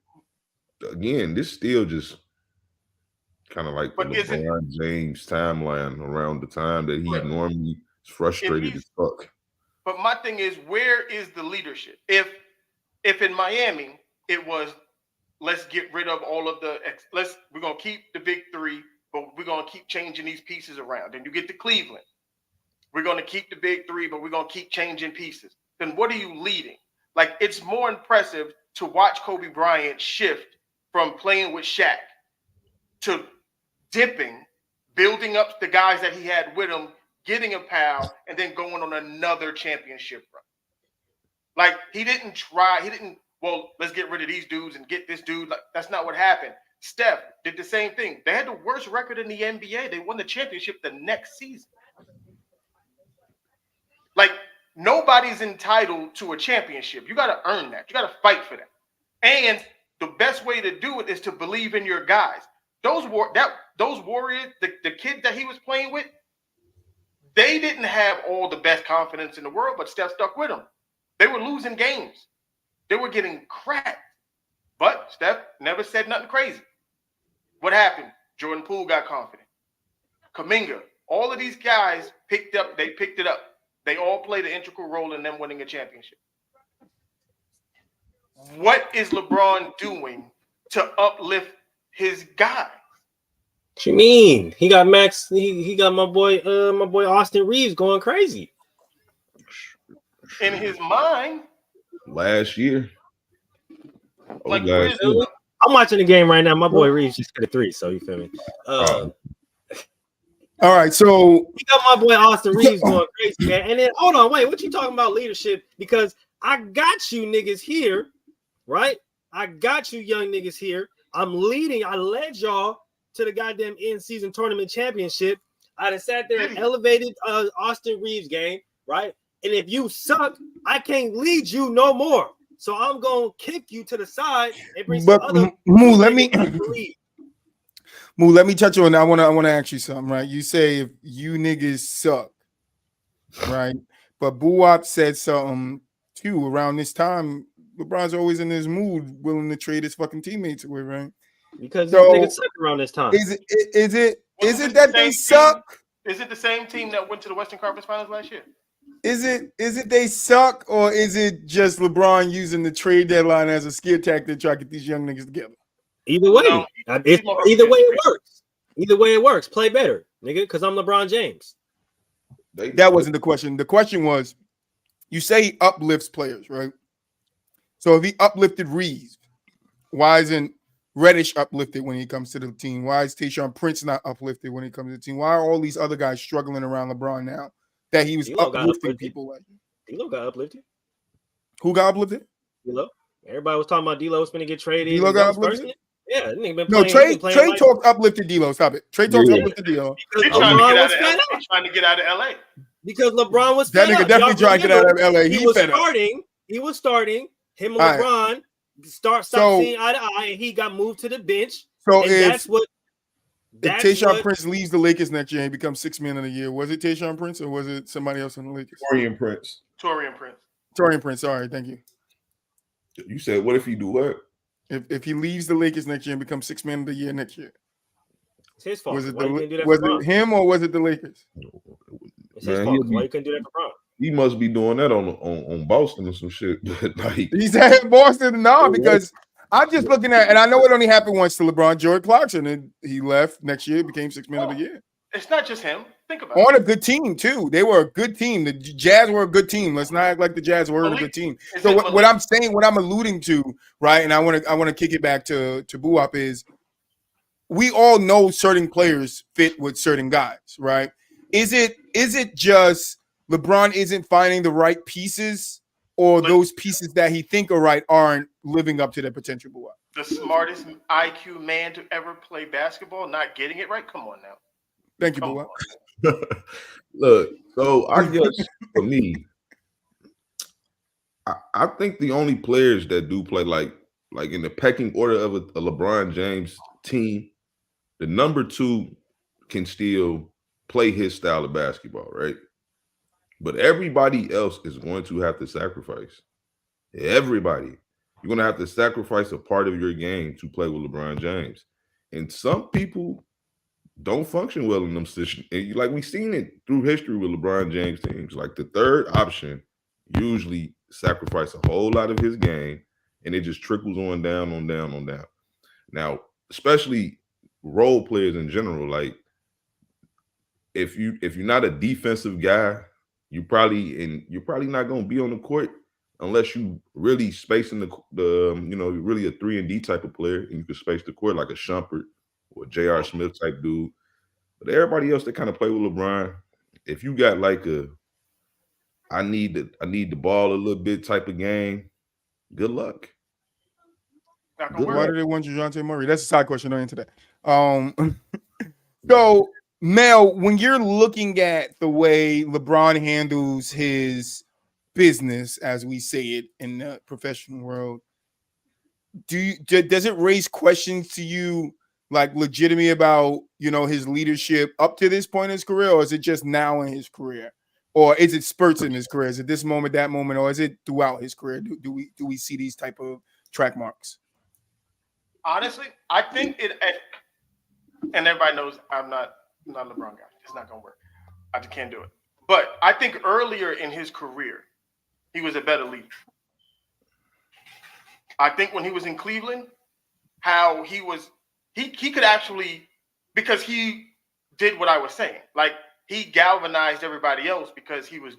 Speaker 4: again, this still just kind of like the LeBron James timeline around the time that he normally is frustrated as fuck.
Speaker 2: But my thing is, where is the leadership? If in Miami it was, let's get rid of all of we're gonna keep the big three, but we're gonna keep changing these pieces around. And you get to Cleveland, we're gonna keep the big three, but we're gonna keep changing pieces. Then what are you leading? Like, it's more impressive to watch Kobe Bryant shift from playing with Shaq to dipping, building up the guys that he had with him, getting a pal, and then going on another championship run. Like, let's get rid of these dudes and get this dude. Like, that's not what happened. Steph did the same thing. They had the worst record in the NBA. They won the championship the next season. Like, nobody's entitled to a championship. You got to earn that. You got to fight for that. And the best way to do it is to believe in your guys. Those Warriors, the kids that he was playing with, They didn't have all the best confidence in the world, but Steph stuck with them. They were losing games. They were getting cracked. But Steph never said nothing crazy. What happened? Jordan Poole got confident. Kuminga, all of these guys picked it up. They all played an integral role in them winning a championship. What is LeBron doing to uplift his guys?
Speaker 5: What you mean? He got Max. He got my boy Austin Reeves going crazy.
Speaker 2: In his mind,
Speaker 4: last year.
Speaker 2: like
Speaker 5: I'm watching the game right now. My boy Reeves just hit a 3, so you feel me?
Speaker 3: All right, so
Speaker 5: he got my boy Austin Reeves going crazy, man. And then hold on, wait, what you talking about leadership? Because I got you niggas here, right? I got you young niggas here. I'm leading. I led y'all to the goddamn in-season tournament championship. I done sat there and elevated Austin Reeves game, right? And if you suck, I can't lead you no more. So I'm gonna kick you to the side and bring some other.
Speaker 3: Moo, let me touch on that. I wanna ask you something, right? You say if you niggas suck, right? But Buwap said something too around this time. LeBron's always in this mood, willing to trade his fucking teammates away, right?
Speaker 5: Because these niggas suck around this time.
Speaker 3: Is it that they suck?
Speaker 2: Is it the same team that went to the Western Conference Finals last year?
Speaker 3: Is it they suck, or is it just LeBron using the trade deadline as a scare tactic to try to get these young niggas together?
Speaker 5: Either way, either way it works. Either way it works. Play better, nigga, because I'm LeBron James.
Speaker 3: That wasn't the question. The question was, you say he uplifts players, right? So if he uplifted Reeves, why isn't Reddish uplifted when he comes to the team? Why is Tayshaun Prince not uplifted when he comes to the team? Why are all these other guys struggling around LeBron now that he was
Speaker 5: D-Lo
Speaker 3: uplifting people like?
Speaker 5: D-Lo got uplifted.
Speaker 3: Who got uplifted?
Speaker 5: D-Lo. Everybody was talking about D-Lo was going to get traded.
Speaker 3: D-Lo got uplifted?
Speaker 5: Yeah, nigga been
Speaker 3: no,
Speaker 5: playing.
Speaker 3: Trey talked uplifted D-Lo. Stop it. Trey talked uplifted D-Lo.
Speaker 2: They're trying to get out of LA.
Speaker 5: Because LeBron was
Speaker 3: that nigga definitely trying to get out of LA.
Speaker 5: He was starting. Him and LeBron stop seeing eye to eye, and he got moved to the bench.
Speaker 3: So
Speaker 5: if
Speaker 3: Tayshaun Prince leaves the Lakers next year and becomes sixth man of the year, was it Tayshaun Prince or was it somebody else in the Lakers?
Speaker 4: Torian Prince.
Speaker 3: Torian Prince. Sorry, thank you.
Speaker 4: You said, what if he do what?
Speaker 3: If he leaves the Lakers next year and becomes sixth man of the year next year,
Speaker 5: it's his fault.
Speaker 3: Was it him or was it the Lakers?
Speaker 5: It's his fault. Why you couldn't do that for Bron?
Speaker 4: He must be doing that on Boston or some shit. Like,
Speaker 3: he's at Boston now because I'm just looking at, and I know it only happened once to LeBron, Jordan Clarkson, and he left next year, became sixth man of the year.
Speaker 2: It's not just him. Think about
Speaker 3: on a good team too. They were a good team. The Jazz were a good team. Let's not act like the Jazz weren't a good team. So what I'm saying, what I'm alluding to, right? And I want to kick it back to Buwap is we all know certain players fit with certain guys, right? Is it just LeBron isn't finding the right pieces, or those pieces that he think are right aren't living up to their potential? Buwap?
Speaker 2: The smartest IQ man to ever play basketball, not getting it right. Come on now.
Speaker 3: Thank you, Buwap.
Speaker 4: Look, so I guess for me, I think the only players that do play like in the pecking order of a LeBron James team, the number 2 can still play his style of basketball, right? But everybody else is going to have to sacrifice. Everybody. You're going to have to sacrifice a part of your game to play with LeBron James. And some people don't function well in them situations. Like we've seen it through history with LeBron James teams. Like the third option usually sacrifice a whole lot of his game, and it just trickles on down. Now, especially role players in general, like if you're not a defensive guy, you're probably not going to be on the court unless you really spacing the really a 3-and-D type of player, and you can space the court like a Shumpert or J.R. Smith type dude. But everybody else that kind of play with LeBron, if you got like I need the ball a little bit type of game, good luck.
Speaker 3: Why do they want DeJounte Murray? That's a side question. Don't answer that. So Mel, when you're looking at the way LeBron handles his business, as we say it in the professional world, does it raise questions to you like legitimate about, you know, his leadership up to this point in his career, or is it just now in his career? Or is it spurts in his career? Is it this moment, that moment, or is it throughout his career? Do we see these type of track marks?
Speaker 2: Honestly, I think it, and everybody knows I'm not a LeBron guy. It's not gonna work. I just can't do it. But I think earlier in his career, he was a better leader. I think when he was in Cleveland, how he could actually, because he did what I was saying. Like, he galvanized everybody else because he was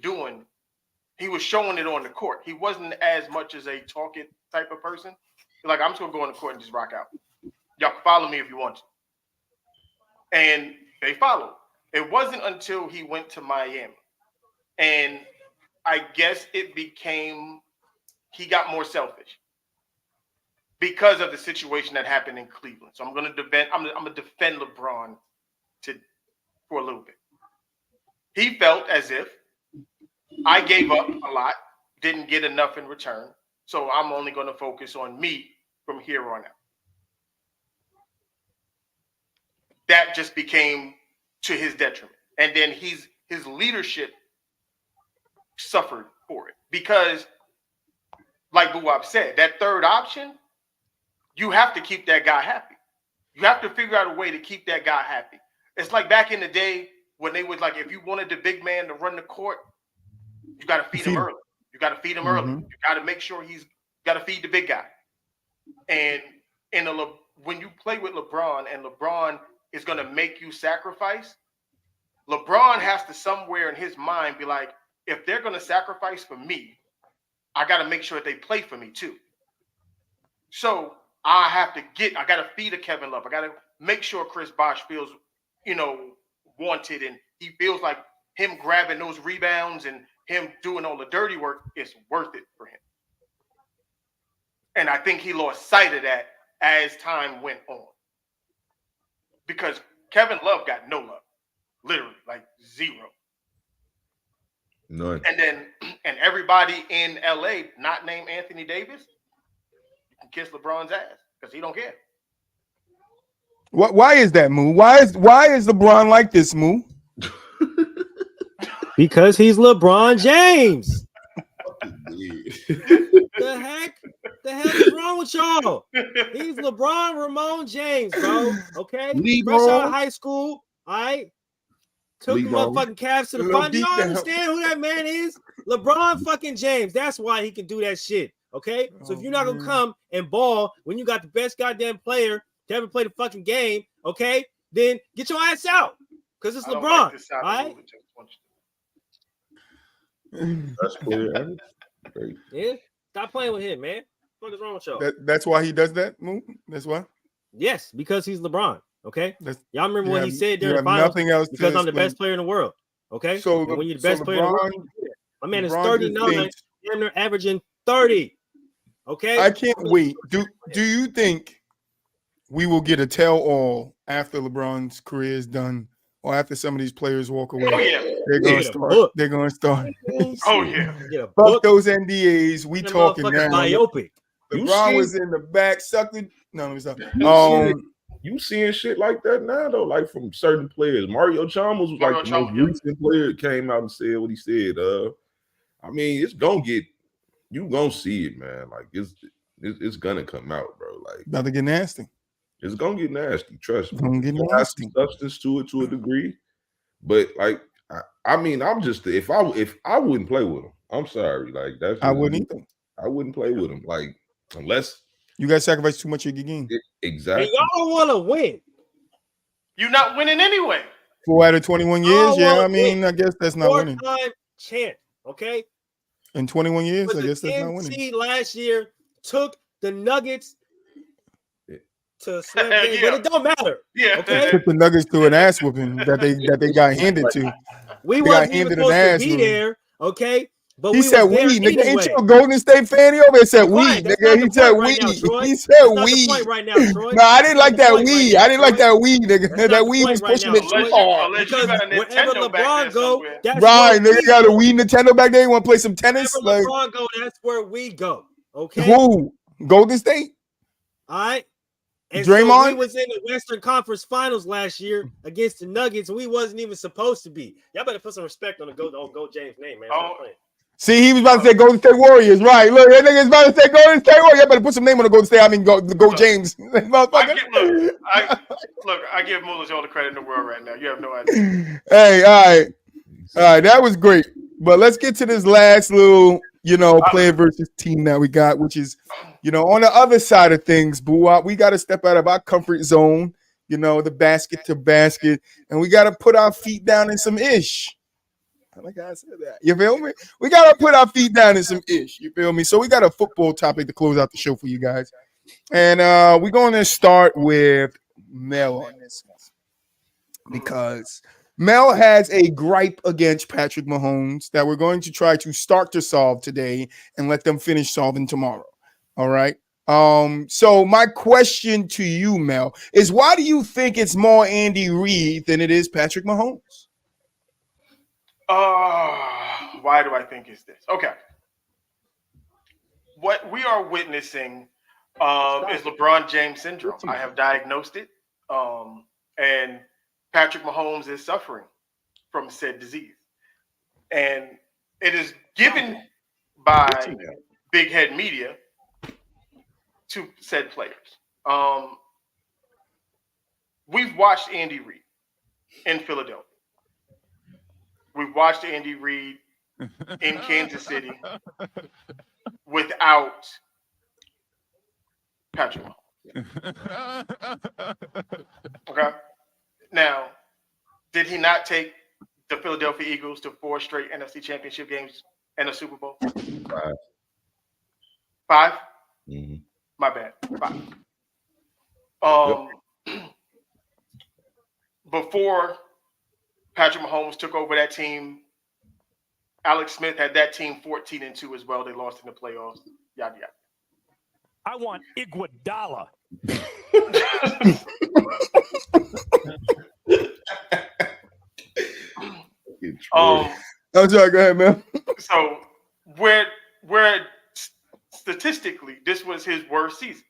Speaker 2: showing it on the court. He wasn't as much as a talk it type of person. Like, I'm just gonna go on the court and just rock out. Y'all can follow me if you want to. And they followed. It wasn't until he went to Miami. And I guess he got more selfish because of the situation that happened in Cleveland. So I'm gonna defend LeBron for a little bit. He felt as if I gave up a lot, didn't get enough in return, so I'm only going to focus on me from here on out. That just became to his detriment. And then his leadership suffered for it. Because, like Buwab said, that third option, you have to keep that guy happy. You have to figure out a way to keep that guy happy. It's like back in the day when they was like, if you wanted the big man to run the court, you got to feed him early. You got to feed him early. You got to make sure he's got to feed the big guy. And when you play with LeBron and LeBron is going to make you sacrifice, LeBron has to somewhere in his mind be like, if they're going to sacrifice for me, I got to make sure that they play for me too. So I got to feed a Kevin Love. I got to make sure Chris Bosh feels, wanted, and he feels like him grabbing those rebounds and him doing all the dirty work is worth it for him. And I think he lost sight of that as time went on. Because Kevin Love got no love. Literally, like zero.
Speaker 4: None.
Speaker 2: And everybody in LA, not named Anthony Davis, you can kiss LeBron's ass because he don't care.
Speaker 3: Why is that, Moo? Why is LeBron like this, Moo?
Speaker 5: Because he's LeBron James. The heck is wrong with y'all? He's LeBron Ramon James, bro. Okay, fresh out of high school. All right, took the motherfucking Cavs to the final. Do y'all understand who that man is? LeBron fucking James. That's why he can do that shit. Okay, so if you're not gonna come and ball when you got the best goddamn player to ever play the fucking game, okay, then get your ass out because it's LeBron. All right.
Speaker 4: That's clear.
Speaker 5: Yeah, stop playing with him, man. What is wrong with y'all?
Speaker 3: That's why he does that move. That's why.
Speaker 5: Yes, because he's LeBron. Okay, y'all remember what he said during the finals?
Speaker 3: Nothing else
Speaker 5: because I'm the best player in the world. Okay, so when you're the best player in the world, my man is 39, they're averaging 30. Okay,
Speaker 3: I can't wait. Do you think we will get a tell-all after LeBron's career is done, or after some of these players walk away?
Speaker 2: Oh yeah,
Speaker 3: they're gonna start.
Speaker 2: Oh yeah,
Speaker 3: fuck those NDAs. We talking now.
Speaker 5: Biopic.
Speaker 3: LeBron was in the back, sucked it. No, let me stop.
Speaker 4: You seeing shit like that now though, like from certain players. Mario Chalmers was like the most recent player that came out and said what he said. I mean, it's gonna get, you gonna see it, man. Like it's gonna come out, bro. Like
Speaker 3: about to get nasty.
Speaker 4: It's gonna get nasty. Trust me.
Speaker 3: It's gonna get nasty.
Speaker 4: Substance to it to a degree, but like I mean, I'm just if I wouldn't play with him. I'm sorry, like that's
Speaker 3: I wouldn't either.
Speaker 4: I wouldn't play with him, like unless
Speaker 3: you guys sacrifice too much of your game.
Speaker 4: Exactly.
Speaker 5: And y'all don't want to win.
Speaker 2: You're not winning anyway.
Speaker 3: 4 out of 21 years, yeah. I mean, I guess that's not winning.
Speaker 5: 4-time champ, okay.
Speaker 3: In 21 years, I guess that's not winning.
Speaker 5: Last year took the Nuggets to slam game, but it don't matter.
Speaker 2: Yeah,
Speaker 5: okay.
Speaker 3: Took the Nuggets to an ass whooping that they got handed to.
Speaker 5: We wasn't even supposed to be there, okay. But
Speaker 3: he said we, nigga. Ain't you a Golden State fan? He over there said we, nigga. He said we. He said we. No, I didn't like that we. I didn't like that we, nigga. That we was pushing it too hard.
Speaker 2: Because wherever LeBron
Speaker 5: go, that's
Speaker 3: right, nigga got a Wii Nintendo back there. You want to play some tennis?
Speaker 5: Wherever LeBron go, that's where we go. Okay.
Speaker 3: Who? Golden State?
Speaker 5: All right. And so
Speaker 3: Draymond?
Speaker 5: we was in the Western Conference Finals last year against the Nuggets, and we wasn't even supposed to be. Y'all better put some respect on the Go James name, man.
Speaker 3: See, he was about to say Golden State Warriors, right? Look, that nigga's about to say Golden State Warriors. Y'all better put some name on the Golden State. I mean, go James.
Speaker 2: I give Mullins all the credit in the world right now. You have no idea.
Speaker 3: Hey, all right, that was great. But let's get to this last little, player versus team that we got, which is, on the other side of things, boo. We got to step out of our comfort zone, the basket to basket, and we got to put our feet down in some ish. I like how I said that. You feel me? We got to put our feet down in some ish. You feel me? So we got a football topic to close out the show for you guys. And we're going to start with Mel on this one. Because Mel has a gripe against Patrick Mahomes that we're going to try to start to solve today and let them finish solving tomorrow. All right. So my question to you, Mel, is why do you think it's more Andy Reid than it is Patrick Mahomes?
Speaker 2: Why do I think it's this? Okay. What we are witnessing is LeBron James syndrome. I have diagnosed it. And Patrick Mahomes is suffering from said disease. And it is given by big head media to said players. We've watched Andy Reid in Philadelphia. We've watched Andy Reid in Kansas City without Patrick Mahomes. Okay. Now, did he not take the Philadelphia Eagles to 4 straight NFC Championship games and a Super Bowl? 5?
Speaker 4: Mm-hmm.
Speaker 2: My bad. 5. Before Patrick Mahomes took over that team, Alex Smith had that team 14-2 as well. They lost in the playoffs. Yada yada.
Speaker 8: I want Iguodala.
Speaker 3: I'm sorry, go ahead, man.
Speaker 2: So where statistically this was his worst season,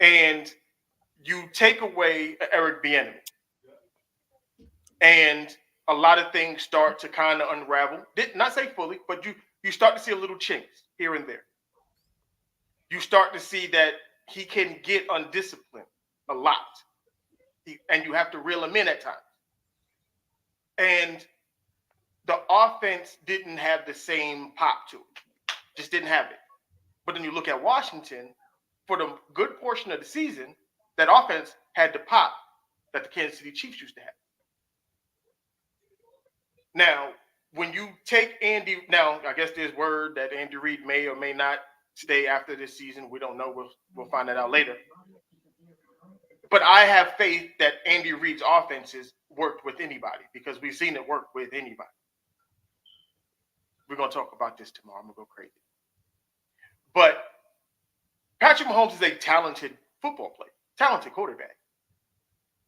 Speaker 2: and you take away Eric Bieniemy, and a lot of things start to kind of unravel. Did not say fully, but you start to see a little chinks here and there. You start to see that he can get undisciplined a lot, and you have to reel him in at times. And the offense didn't have the same pop to it. Just didn't have it. But then you look at Washington, for the good portion of the season, that offense had the pop that the Kansas City Chiefs used to have. Now, when you take Andy, now I guess there's word that Andy Reid may or may not stay after this season. We don't know. We'll find that out later. But I have faith that Andy Reid's offenses worked with anybody because we've seen it work with anybody. We're going to talk about this tomorrow. I'm going to go crazy. But Patrick Mahomes is a talented football player, talented quarterback.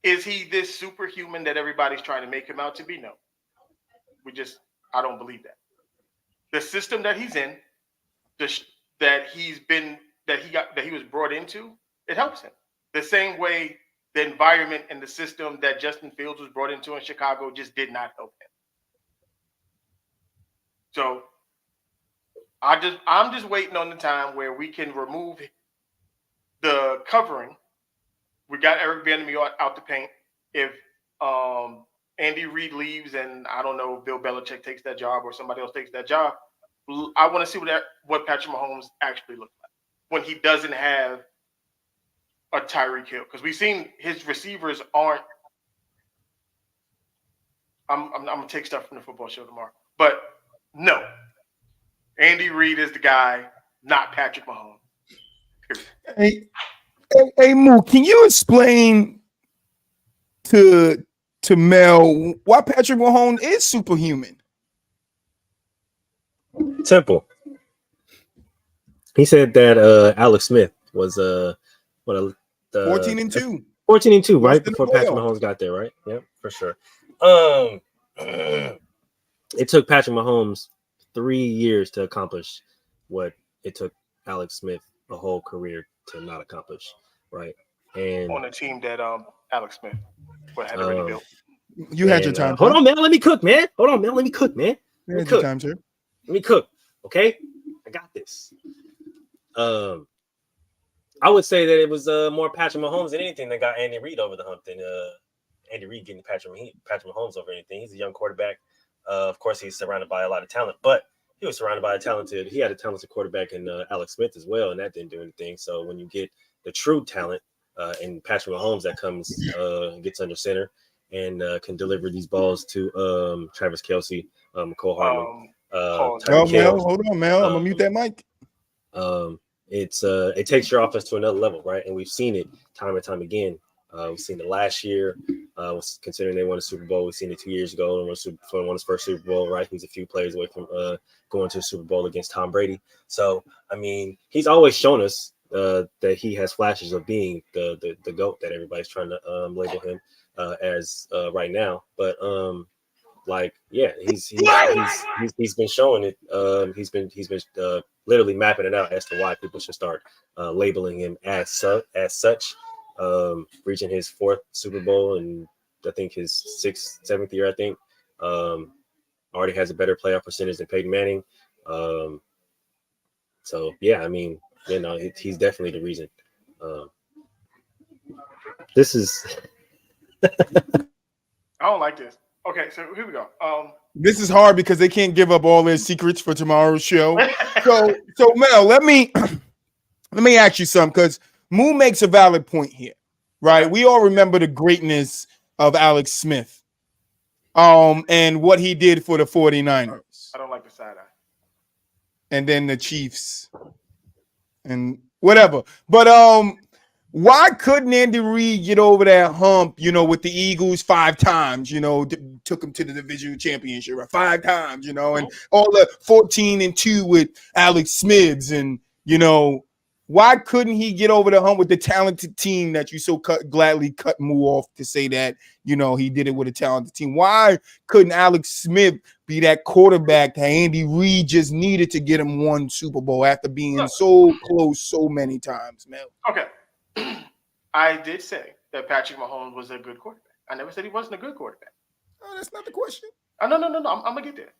Speaker 2: Is he this superhuman that everybody's trying to make him out to be? No. I don't believe that. The system that he's in, that he was brought into, it helps him. The same way the environment and the system that Justin Fields was brought into in Chicago just did not help him. So I'm just waiting on the time where we can remove the covering. We got Eric Bieniemy out the paint. If Andy Reid leaves and I don't know if Bill Belichick takes that job or somebody else takes that job, I want to see what Patrick Mahomes actually looks like when he doesn't have a Tyreek Hill, because we've seen his receivers aren't. I'm gonna take stuff from the football show tomorrow, but no, Andy Reid is the guy, not Patrick Mahomes.
Speaker 3: Hey, Moo, can you explain to Mel why Patrick Mahomes is superhuman?
Speaker 5: Simple. He said that Alex Smith was
Speaker 3: 14-2.
Speaker 5: 14-2, right? Before Patrick Mahomes got there, right? Yep, for sure. It took Patrick Mahomes 3 years to accomplish what it took Alex Smith a whole career to not accomplish, right? And
Speaker 2: on the team that Alex Smith would have already built.
Speaker 3: You had your time.
Speaker 5: Hold on, man. Let me cook, man. Hold on, man. Let me cook, man.
Speaker 3: You had your time, sir.
Speaker 5: Let me cook. Okay, I got this. I would say that it was more Patrick Mahomes than anything that got Andy Reid over the hump than Andy Reid getting Patrick Mahomes over anything. He's a young quarterback. Of course, he's surrounded by a lot of talent, but he was surrounded by he had a talented quarterback in Alex Smith as well, and that didn't do anything. So when you get the true talent in Patrick Mahomes that comes gets under center and can deliver these balls to Travis Kelce, Cole Hartman.
Speaker 3: Mel, hold on, Mel. I'm gonna mute that mic.
Speaker 5: It takes your offense to another level, right? And we've seen it time and time again. We've seen it last year, considering they won a Super Bowl. We've seen it 2 years ago and won his first Super Bowl, right? He's a few plays away from going to a Super Bowl against Tom Brady. So, I mean, he's always shown us that he has flashes of being the GOAT that everybody's trying to label him as right now. But he's been showing it. He's been literally mapping it out as to why people should start labeling him as such. Reaching his 4th Super Bowl and I think his 6th, 7th year. I think already has a better playoff percentage than Peyton Manning. So yeah, I mean, he's definitely the reason. This is.
Speaker 2: I don't like this. Okay, so here we go.
Speaker 3: This is hard because they can't give up all their secrets for tomorrow's show. So Mel, let me ask you something, because Moo makes a valid point here, right? We all remember the greatness of Alex Smith, and what he did for the 49ers.
Speaker 2: I don't like the side eye.
Speaker 3: And then the Chiefs and whatever. But why couldn't Andy Reid get over that hump, with the Eagles 5 times, took him to the division championship 5 times, and all the 14-2 with Alex Smiths, and, why couldn't he get over the hump with the talented team that you so gladly cut Moo off to say that, he did it with a talented team? Why couldn't Alex Smith be that quarterback that Andy Reid just needed to get him 1 Super Bowl after being so close so many times, man?
Speaker 2: Okay. I did say that Patrick Mahomes was a good quarterback. I never said he wasn't a good quarterback.
Speaker 3: Oh, that's not the question.
Speaker 2: No. I'm gonna get there.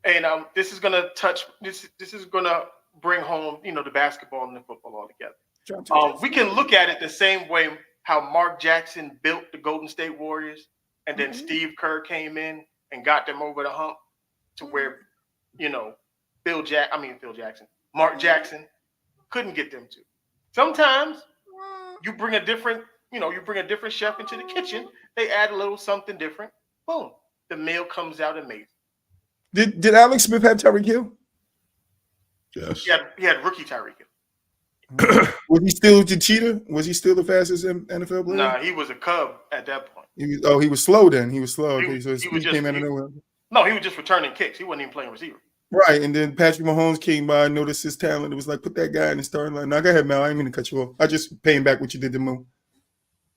Speaker 2: And this is gonna touch. This is gonna bring home, the basketball and the football all together. We can look at it the same way how Mark Jackson built the Golden State Warriors, and then Steve Kerr came in and got them over the hump to where, Mark Jackson couldn't get them to. Sometimes you bring a different chef into the kitchen. They add a little something different. Boom, the meal comes out amazing.
Speaker 3: Did Alex Smith have Tyreek Hill?
Speaker 4: Yes.
Speaker 2: He had rookie Tyreek Hill.
Speaker 3: Was he still the cheater? Was he still the fastest NFL player?
Speaker 2: Nah, he was a Cub at that point.
Speaker 3: He was slow then. He was slow.
Speaker 2: He
Speaker 3: came out of nowhere.
Speaker 2: No, he was just returning kicks. He wasn't even playing receiver.
Speaker 3: Right, and then Patrick Mahomes came by, noticed his talent. It was like, put that guy in the starting line. Now, go ahead, Mel. I didn't mean to cut you off. I just paying back what you did to Mo.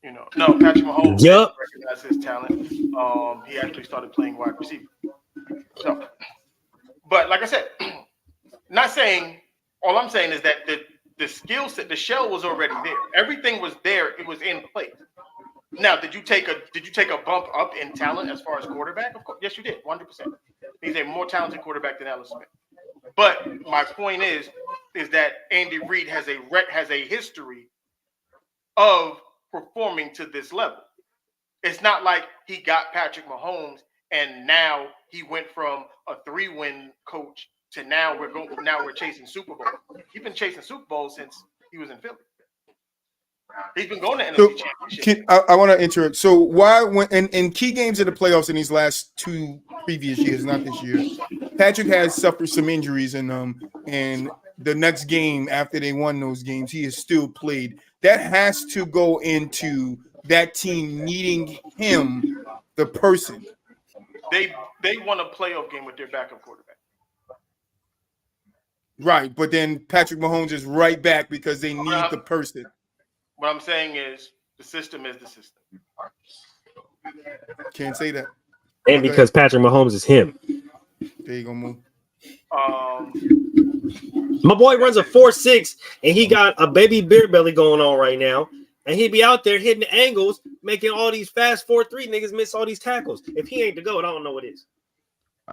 Speaker 2: No, Patrick Mahomes recognized his talent. He actually started playing wide receiver. So, but like I said, all I'm saying is that the skill set, the shell was already there. Everything was there. It was in place. Now, did you take a bump up in talent as far as quarterback? Of course, yes, you did, 100%. He's a more talented quarterback than Alex Smith. But my point is that Andy Reid has a history of performing to this level. It's not like he got Patrick Mahomes and now he went from a 3-win coach to now we're chasing Super Bowl. He's been chasing Super Bowl since he was in Philly. He's been going to NFC Championship.
Speaker 3: I want to interrupt. So why, when in key games in the playoffs in these last 2 previous years, not this year, Patrick has suffered some injuries, and the next game after they won those games, he has still played. That has to go into that team needing him, the person.
Speaker 2: They won a playoff game with their backup quarterback.
Speaker 3: Right, but then Patrick Mahomes is right back because they need the person.
Speaker 2: What I'm saying is the system is the system.
Speaker 3: Can't say that.
Speaker 5: And because Patrick Mahomes is him.
Speaker 3: There you go, Moo.
Speaker 5: My boy runs a 4.6, and he got a baby beer belly going on right now. And he'd be out there hitting the angles, making all these fast 4.3 niggas miss all these tackles. If he ain't the GOAT, I don't know what is.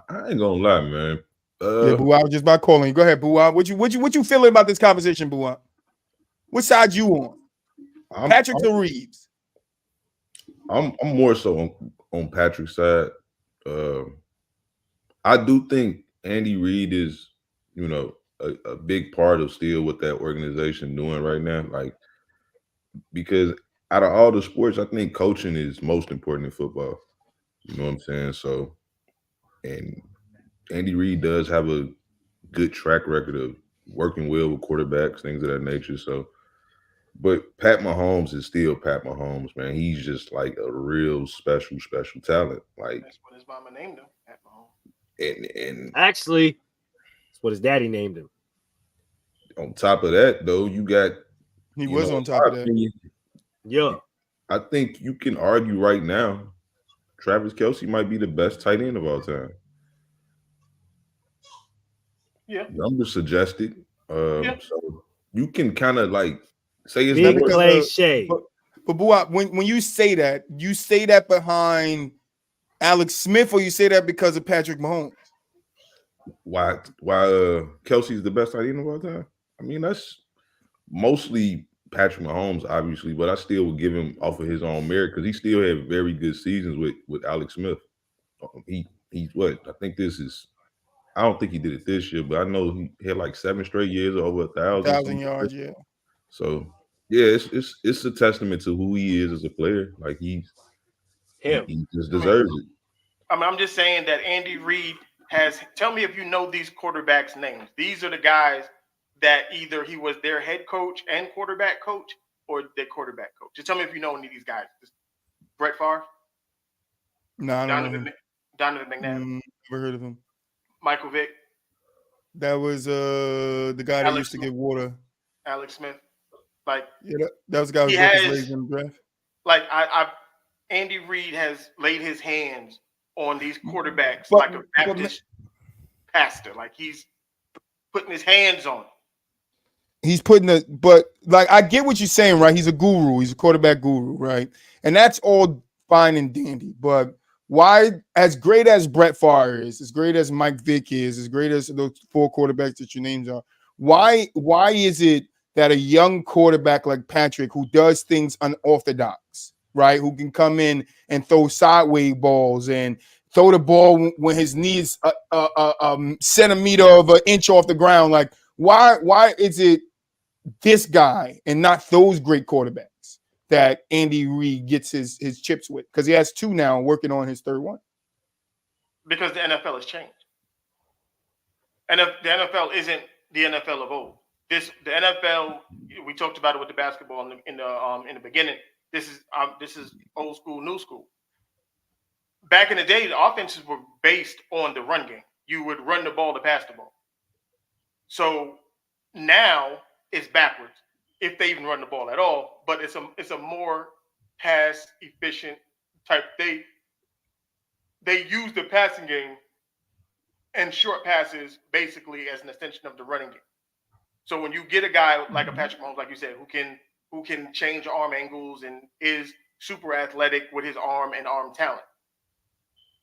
Speaker 4: I ain't gonna lie, man.
Speaker 3: Yeah, Boo, I was just about calling you. Go ahead, Boo. What you feeling about this conversation, Boo? What side you on? Patrick or Reeves?
Speaker 4: I'm more so on Patrick's side. I do think Andy Reid is, you know, a big part of still what that organization doing right now. Like, because out of all the sports, I think coaching is most important in football. You know what I'm saying? So, and Andy Reid does have a good track record of working well with quarterbacks, things of that nature. So, but Pat Mahomes is still Pat Mahomes, man. He's just like a real special talent. Like,
Speaker 2: that's what his mama named him, Pat Mahomes.
Speaker 4: And
Speaker 5: actually, that's what his daddy named him.
Speaker 4: On top of that, though, you got
Speaker 3: on top of that.
Speaker 5: Yeah,
Speaker 4: I think you can argue right now, Travis Kelce might be the best tight end of all time.
Speaker 2: Yeah,
Speaker 4: numbers suggested. So you can kind of like say it's
Speaker 5: big play shade.
Speaker 3: But Boo, when you say that behind Alex Smith, or you say that because of Patrick Mahomes?
Speaker 4: Why Kelce's the best tight end of all time? I mean, that's mostly Patrick Mahomes, obviously, but I still would give him off of his own merit because he still had very good seasons with Alex Smith. He's what? I think this is. I don't think he did it this year, but I know he had like 7 straight years over 1,000
Speaker 3: yards. Yeah.
Speaker 4: So yeah, it's a testament to who he is as a player. Like he just deserves it.
Speaker 2: I mean, I'm just saying that Andy Reid has. Tell me if you know these quarterbacks' names. These are the guys that either he was their head coach and quarterback coach, or their quarterback coach. Just tell me if you know any of these guys. Brett Favre.
Speaker 3: No, I don't know.
Speaker 2: Donovan McNabb.
Speaker 3: Never heard of him.
Speaker 2: Michael Vick.
Speaker 3: That was the guy that used to get water.
Speaker 2: Alex Smith. Like,
Speaker 3: yeah, that was the guy who broke his legs in the draft.
Speaker 2: Like Andy Reid has laid his hands on these quarterbacks like a Baptist pastor. Like he's putting his hands on.
Speaker 3: But like I get what you're saying, right? He's a guru. He's a quarterback guru, right? And that's all fine and dandy. But why, as great as Brett Favre is, as great as Mike Vick is, as great as those 4 quarterbacks that your names are, why is it that a young quarterback like Patrick, who does things unorthodox, right, who can come in and throw sideways balls and throw the ball when his knee is a centimeter of an inch off the ground, like why is it this guy and not those great quarterbacks that Andy Reid gets his chips with? Because he has 2 now, working on his 3rd one.
Speaker 2: Because the NFL has changed. And the NFL isn't the NFL of old. The NFL, we talked about it with the basketball in the beginning. This is old school, new school. Back in the day, the offenses were based on the run game. You would run the ball to pass the ball. So now it's backwards, if they even run the ball at all. But it's a more pass efficient type. They use the passing game and short passes basically as an extension of the running game. So when you get a guy like a Patrick Mahomes, like you said, who can change arm angles and is super athletic with his arm and arm talent,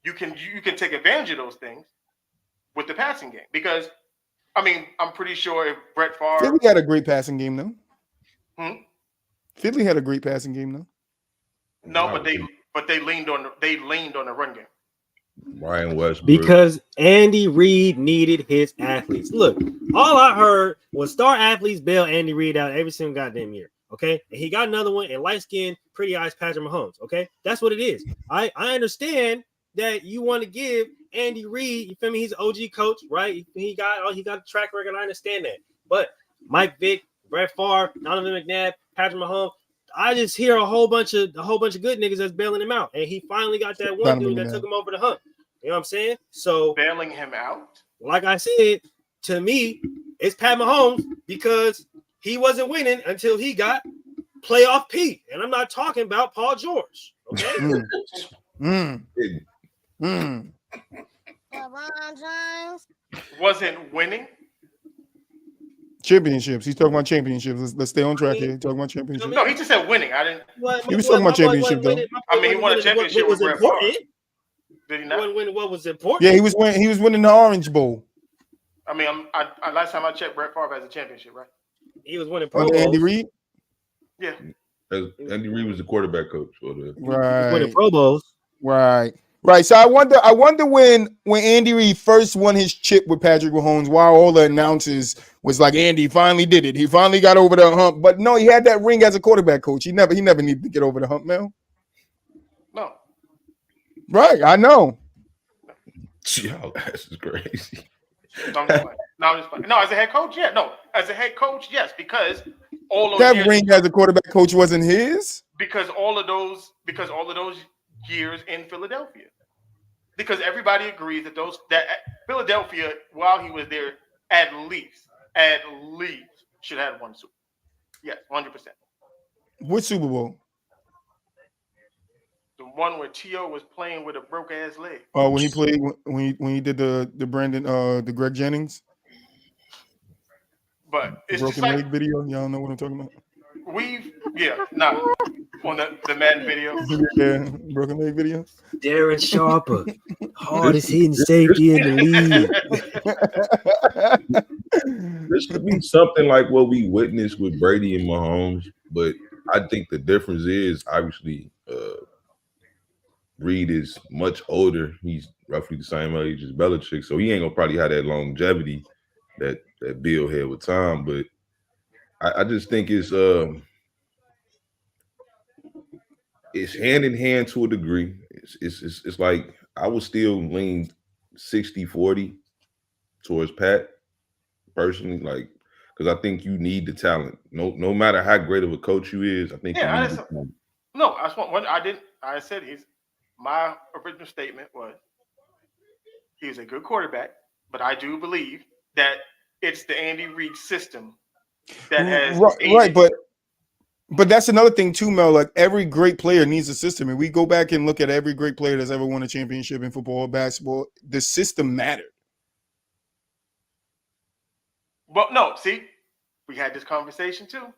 Speaker 2: you can take advantage of those things with the passing game. Because I mean, I'm pretty sure if Brett Favre,
Speaker 3: Philly had a great passing game, though. Philly had a great passing game, though.
Speaker 2: No, but they leaned on the run game.
Speaker 4: Ryan Westbrook.
Speaker 5: Because Andy Reid needed his athletes. Look, all I heard was star athletes bail Andy Reid out every single goddamn year. Okay, and he got another one in light skinned, pretty eyes Patrick Mahomes. Okay, that's what it is. I understand that you want to give Andy Reid, you feel me? He's an OG coach, right? He got a track record. I understand that, but Mike Vick, Brett Favre, Donovan McNabb, Patrick Mahomes, I just hear a whole bunch of good niggas that's bailing him out, and he finally got that one dude that took him over the hump. You know what I'm saying? So
Speaker 2: bailing him out.
Speaker 5: Like I said, to me, it's Pat Mahomes because he wasn't winning until he got playoff Pete, and I'm not talking about Paul George. Okay.
Speaker 2: Wasn't winning.
Speaker 3: Championships. He's talking about championships. Let's stay on track here. He's talking about championships.
Speaker 2: No, he just said winning. I didn't.
Speaker 3: He was talking about championship though.
Speaker 2: I mean, he won a championship with Brett Favre. Did he not?
Speaker 5: What was important?
Speaker 3: Yeah, he was winning the Orange Bowl.
Speaker 2: I mean, I last time I checked, Brett Favre has a championship, right?
Speaker 5: He was winning Pro
Speaker 3: Under
Speaker 5: Bowls.
Speaker 3: Andy Reid.
Speaker 2: Yeah.
Speaker 4: Andy Reid was the quarterback coach for the
Speaker 3: Right.
Speaker 5: Winning Pro Bowls.
Speaker 3: Right. So I wonder when Andy Reid first won his chip with Patrick Mahomes, while all the announcers was like, Andy finally did it. He finally got over the hump. But no, he had that ring as a quarterback coach. He never needed to get over the hump, Mel.
Speaker 2: No.
Speaker 3: Right, I know.
Speaker 4: Yo, that's crazy.
Speaker 2: No, I'm just playing. No, as a head coach, yeah. No, as a head coach, yes, because all of
Speaker 3: That ring as a quarterback coach wasn't his.
Speaker 2: Because all of those years in Philadelphia. Because everybody agrees that Philadelphia, while he was there, at least should have one Super Bowl. Yes, 100%.
Speaker 3: What Super Bowl?
Speaker 2: The one where T.O. was playing with a broke ass leg.
Speaker 3: Oh, when he played when he did the Brandon the Greg Jennings.
Speaker 2: But it's
Speaker 3: broken
Speaker 2: just
Speaker 3: leg video. Y'all know what I'm talking about.
Speaker 2: On the Madden video.
Speaker 3: Yeah, broken leg video.
Speaker 5: Darren Sharper, hardest hitting safety in the league.
Speaker 4: This could be something like what we witnessed with Brady and Mahomes, but I think the difference is obviously Reid is much older. He's roughly the same age as Belichick, so he ain't gonna probably have that longevity that Bill had with Tom. But I just think it's hand in hand to a degree. It's like I would still lean 60-40 towards Pat personally, like because I think you need the talent. No matter how great of a coach you is, I think you need the talent.
Speaker 2: No, I just want I said my original statement was he's a good quarterback, but I do believe that it's the Andy Reid system that has
Speaker 3: right, but that's another thing too, Mel. Like every great player needs a system, and we go back and look at every great player that's ever won a championship in football or basketball. The system mattered.
Speaker 2: Well, no, see, we had this conversation too.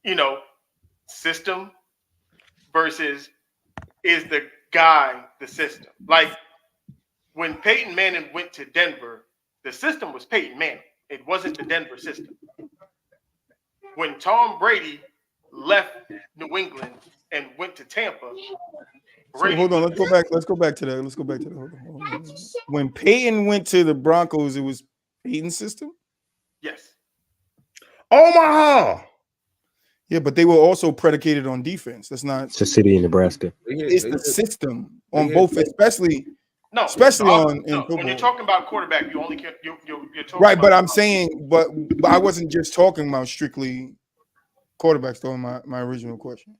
Speaker 2: You know, system versus is the guy the system. Like when Peyton Manning went to Denver, the system was Peyton Manning. It wasn't the Denver system. When Tom Brady left New England and went to Tampa.
Speaker 3: So hold on, let's go back to that. Hold on. When Peyton went to the Broncos, it was Peyton's system?
Speaker 2: Yes.
Speaker 4: Omaha.
Speaker 3: Yeah, but they were also predicated on defense. That's not.
Speaker 5: It's a city in Nebraska.
Speaker 3: It's the system on both, especially in football.
Speaker 2: When you're talking about quarterback, you only can you're talking
Speaker 3: right. But
Speaker 2: about,
Speaker 3: I'm saying, but I wasn't just talking about strictly quarterbacks. Though my original question,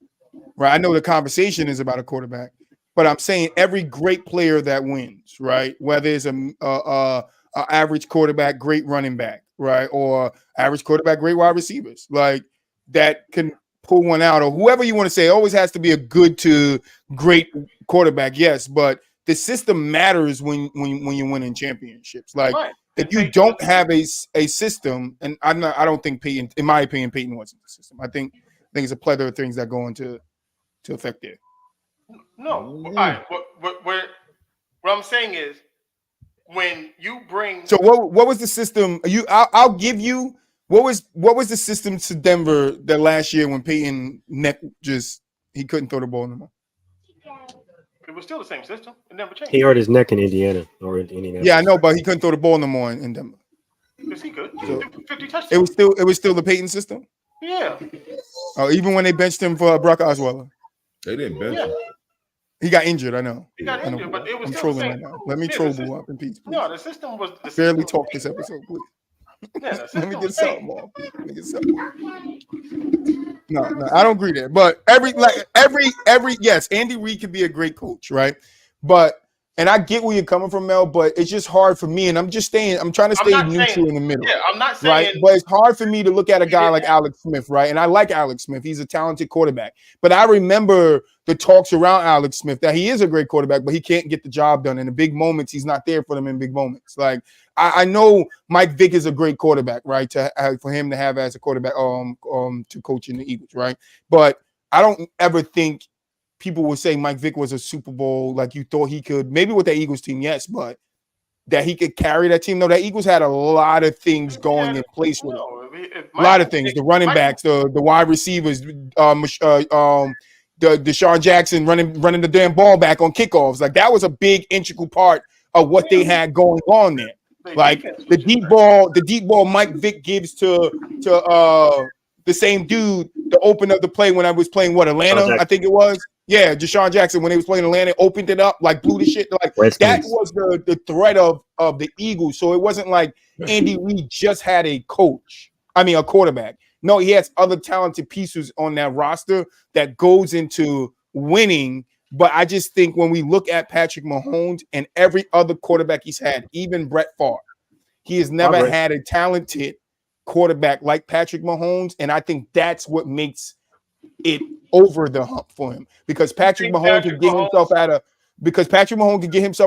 Speaker 3: right? I know the conversation is about a quarterback, but I'm saying every great player that wins, right? Whether it's a average quarterback, great running back, right, or average quarterback, great wide receivers, like. That can pull one out, or whoever you want to say, it always has to be a good to great quarterback, yes, but the system matters when you're winning championships. Like if you don't have a system, and I don't think Peyton, in my opinion, Peyton wasn't the system. I think it's a plethora of things that go into affect it.
Speaker 2: No, all right. What I'm saying is when you bring.
Speaker 3: So what was the system? I'll give you. What was the system to Denver that last year when Peyton neck he couldn't throw the ball anymore?
Speaker 2: It was still the same system. It never changed.
Speaker 5: He hurt his neck in Indiana or in Indiana.
Speaker 3: Yeah, I know, but he couldn't throw the ball no more in Denver.
Speaker 2: Yes, he could.
Speaker 3: So
Speaker 2: 50 touchdowns.
Speaker 3: It was still the Peyton system.
Speaker 2: Yeah.
Speaker 3: Oh, even when they benched him for Brock Osweiler.
Speaker 4: They didn't bench him.
Speaker 3: He got injured. I know.
Speaker 2: He got injured, but it was
Speaker 3: I'm
Speaker 2: still the
Speaker 3: trolling
Speaker 2: same.
Speaker 3: right now. Let me troll Boo up in peace. Please.
Speaker 2: No, the system was.
Speaker 3: Barely talk this episode, please.
Speaker 2: Yeah,
Speaker 3: Let me get something off. No, I don't agree there. But every yes, Andy Reid could be a great coach, right? But And I get where you're coming from, Mel, but it's just hard for me. And I'm trying to stay neutral in the middle.
Speaker 2: Yeah, I'm not saying.
Speaker 3: Right. But it's hard for me to look at a guy like Alex Smith, right? And I like Alex Smith. He's a talented quarterback. But I remember the talks around Alex Smith that he is a great quarterback, but he can't get the job done. In the big moments, he's not there for them in big moments. Like, I know Mike Vick is a great quarterback, right? For him to have as a quarterback to coach in the Eagles, right? But I don't ever think people would say Mike Vick was a Super Bowl like you thought he could. Maybe with the Eagles team, yes, but that he could carry that team. No, that Eagles had a lot of things going in place with it. A lot of things. The running backs, the wide receivers, the Deshaun Jackson running the damn ball back on kickoffs. Like that was a big integral part of what they had going on there. Like the deep ball Mike Vick gives to the same dude to open up the play when I was playing Atlanta, I think it was. Yeah, Deshaun Jackson when he was playing Atlanta opened it up, like blew the shit. Like that was the threat of the Eagles. So it wasn't like Andy Reid just had a quarterback. No, he has other talented pieces on that roster that goes into winning. But I just think when we look at Patrick Mahomes and every other quarterback he's had, even Brett Favre, he has never had a talented quarterback like Patrick Mahomes. And I think that's what makes it over the hump for him, because Patrick Mahomes can get himself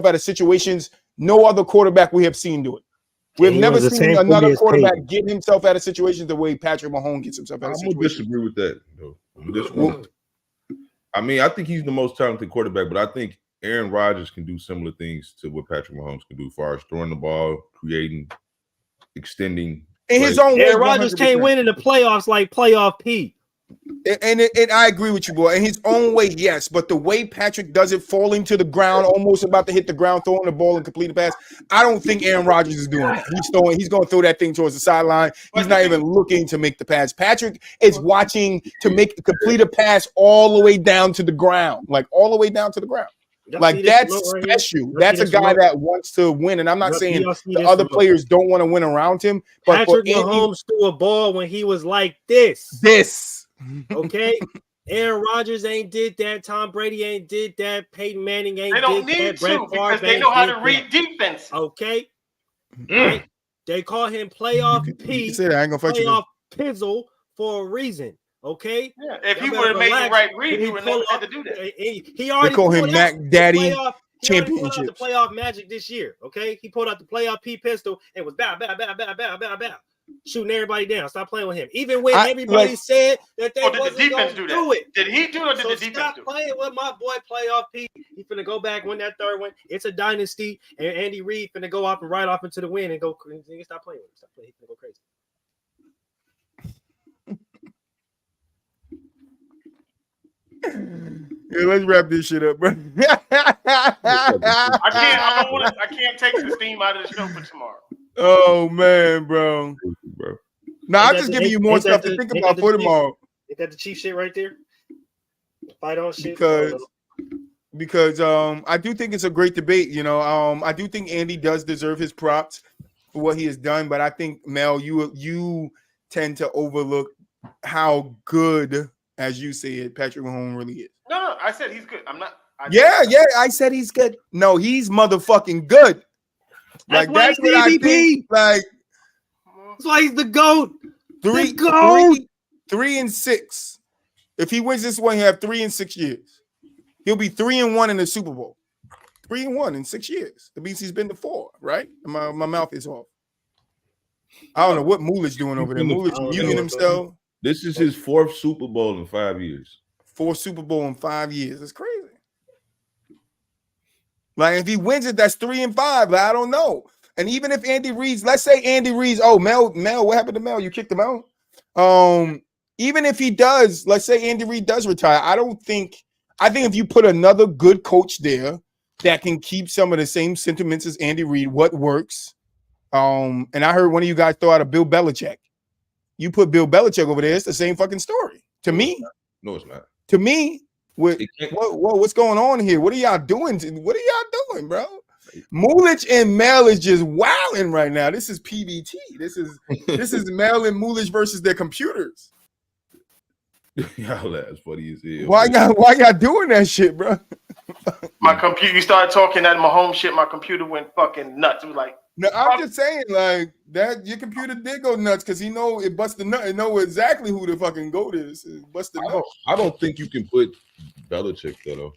Speaker 3: out of situations no other quarterback we have seen do it. We've never seen another quarterback get himself out of situations the way Patrick Mahomes gets himself out of situations.
Speaker 4: I'm gonna disagree with that. No. I mean, I think he's the most talented quarterback, but I think Aaron Rodgers can do similar things to what Patrick Mahomes can do as far as throwing the ball, creating, extending.
Speaker 3: In his own way,
Speaker 5: Aaron Rodgers can't win in the playoffs like playoff P.
Speaker 3: And I agree with you, boy. In his own way, yes. But the way Patrick does it, falling to the ground, almost about to hit the ground, throwing the ball and complete the pass, I don't think Aaron Rodgers is doing that. He's going to throw that thing towards the sideline. He's not even looking to make the pass. Patrick is watching to complete a pass all the way down to the ground, like all the way down to the ground. Like that's special. That's a guy that wants to win, and I'm not saying the other players don't want to win around him. But
Speaker 5: Patrick Mahomes threw a ball when he was like this. Okay, Aaron Rodgers ain't did that. Tom Brady ain't did that. Peyton Manning ain't.
Speaker 2: They don't
Speaker 5: did
Speaker 2: need
Speaker 5: that.
Speaker 2: to because they know how to read defense.
Speaker 5: Okay, right? They call him playoff P.
Speaker 3: You said I ain't gonna fight
Speaker 5: playoff Pizzle for a reason. Okay,
Speaker 2: yeah. If he would have made the right read, he would never had to do that.
Speaker 5: He already
Speaker 3: call him Mac Daddy. Championship.
Speaker 5: The playoff magic this year. Okay, he pulled out the playoff P pistol and was bow, shooting everybody down. Stop playing with him. Even when everybody said that they wasn't going to do it.
Speaker 2: Did he do it or did the defense do it?
Speaker 5: Stop playing with my boy playoff P. He's finna go back, win that third one. It's a dynasty, and Andy Reid finna go off and ride off into the win and go. Stop playing with him. Stop playing. He's finna go crazy.
Speaker 3: Yeah, let's wrap this shit up, bro.
Speaker 2: I can't take the steam out of the show for tomorrow.
Speaker 3: Oh man, bro. Now I'm just giving you more stuff to think about for tomorrow.
Speaker 5: Ain't that the Chief shit right there? Fight on shit.
Speaker 3: Because I do think it's a great debate. You know, I do think Andy does deserve his props for what he has done, but I think Mel, you tend to overlook how good, as you said, Patrick Mahomes really is.
Speaker 2: No, I said he's good.
Speaker 3: I said he's good. No, he's motherfucking good.
Speaker 5: That's why he's the MVP.
Speaker 3: Like,
Speaker 5: that's why he's the GOAT.
Speaker 3: 3-6. If he wins this one, he'll have 3 in 6 years. He'll be 3-1 in the Super Bowl. 3-1 in 6 years. That means he's been to 4, right? My mouth is off. I don't know what Mulish doing over there. Mulish muting himself.
Speaker 4: This is his 4th Super Bowl in 5 years.
Speaker 3: 4th Super Bowl in 5 years. That's crazy. Like, if he wins it, that's 3-5. Like, I don't know. And even if Andy Reid's, let's say Andy Reid's, Mel, what happened to Mel? You kicked him out? Even if he does, let's say Andy Reid does retire, I think if you put another good coach there that can keep some of the same sentiments as Andy Reid, what works? And I heard one of you guys throw out a Bill Belichick. You put Bill Belichick over there, it's the same fucking story. To me.
Speaker 4: No, it's not.
Speaker 3: To me, what's going on here? What are y'all doing? What are y'all doing, bro? Mulish and Mel is just wilding right now. This is PVT. This is Mel and Mulish versus their computers.
Speaker 4: Y'all, that's funny as hell.
Speaker 3: Why y'all doing that shit, bro?
Speaker 2: My computer, you started talking that Mahomes shit. My computer went fucking nuts. It was like,
Speaker 3: No, I'm just saying, like that. Your computer did go nuts because he know it bust the nut. It know exactly who the fucking goat is. It bust the nut.
Speaker 4: I don't think you can put Belichick there though.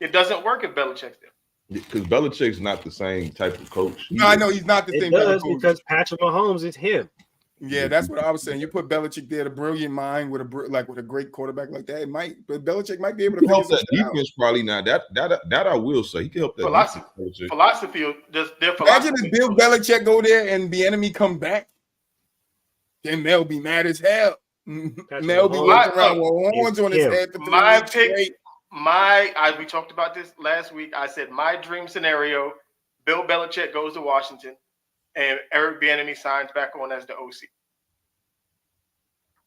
Speaker 2: it doesn't work if Belichick's there.
Speaker 4: Because Belichick's not the same type of coach.
Speaker 3: No, I know he's not the
Speaker 5: It
Speaker 3: same. type of
Speaker 5: does
Speaker 3: coach.
Speaker 5: because Patrick Mahomes is him.
Speaker 3: Yeah, that's what I was saying. You put Belichick there, the brilliant mind with a great quarterback like that. It might, but Belichick might be able to
Speaker 4: He can help
Speaker 3: figure
Speaker 4: that
Speaker 3: something out.
Speaker 4: defense probably not. That I will say. He can help that
Speaker 2: Philosophy,
Speaker 4: defense. Belichick.
Speaker 2: philosophy, just their
Speaker 3: Imagine
Speaker 2: philosophy.
Speaker 3: if Bill Belichick go there and the enemy come back, then Mel be mad as hell. Mel be walking around with horns on his head. For 3
Speaker 2: My
Speaker 3: weeks
Speaker 2: pick,
Speaker 3: straight.
Speaker 2: we talked about this last week. I said my dream scenario: Bill Belichick goes to Washington, and Eric Bieniemy signs back on as the OC.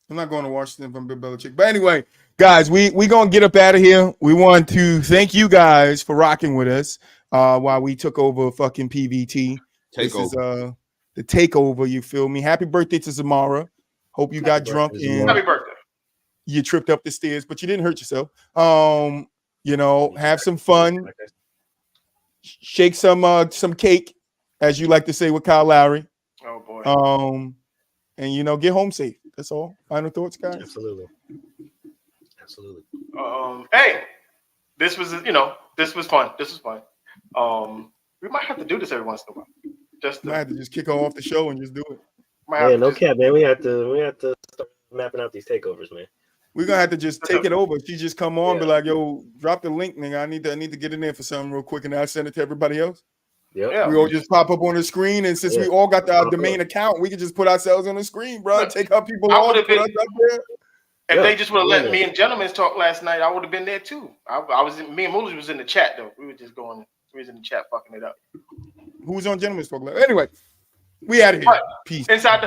Speaker 3: I'm not going to Washington from Bill Belichick. But anyway, guys, we gonna get up out of here. We want to thank you guys for rocking with us while we took over fucking PVT. This is the takeover. You feel me? Happy birthday to Zamara. Hope you got drunk and
Speaker 2: Happy birthday.
Speaker 3: you tripped up the stairs, but you didn't hurt yourself. You know, have some fun. Shake some cake, as you like to say with Kyle Lowry.
Speaker 2: Oh boy.
Speaker 3: And you know, get home safe. That's all. Final thoughts, guys.
Speaker 5: Absolutely.
Speaker 2: Hey, this was fun. This was fun. We might have to do this every once in a while.
Speaker 3: Might have to just kick her off the show and just do it.
Speaker 5: Yeah, no cap, man. We have to start mapping out these takeovers, man.
Speaker 3: We're gonna have to just take it over. She just come on, be like, yo, drop the link, nigga. I need to get in there for something real quick, and I'll send it to everybody else.
Speaker 5: Yeah.
Speaker 3: We all just pop up on the screen, and since we all got the main account, we can just put ourselves on the screen, bro. Take our people off, put us up there.
Speaker 2: If they just would have let me and gentlemen talk last night, I would have been there too. Me and Mooley was in the chat though. We were just going. We was in the chat fucking it up.
Speaker 3: Who's on Gentleman's Talk? Anyway, we out of here. Peace.
Speaker 2: Inside the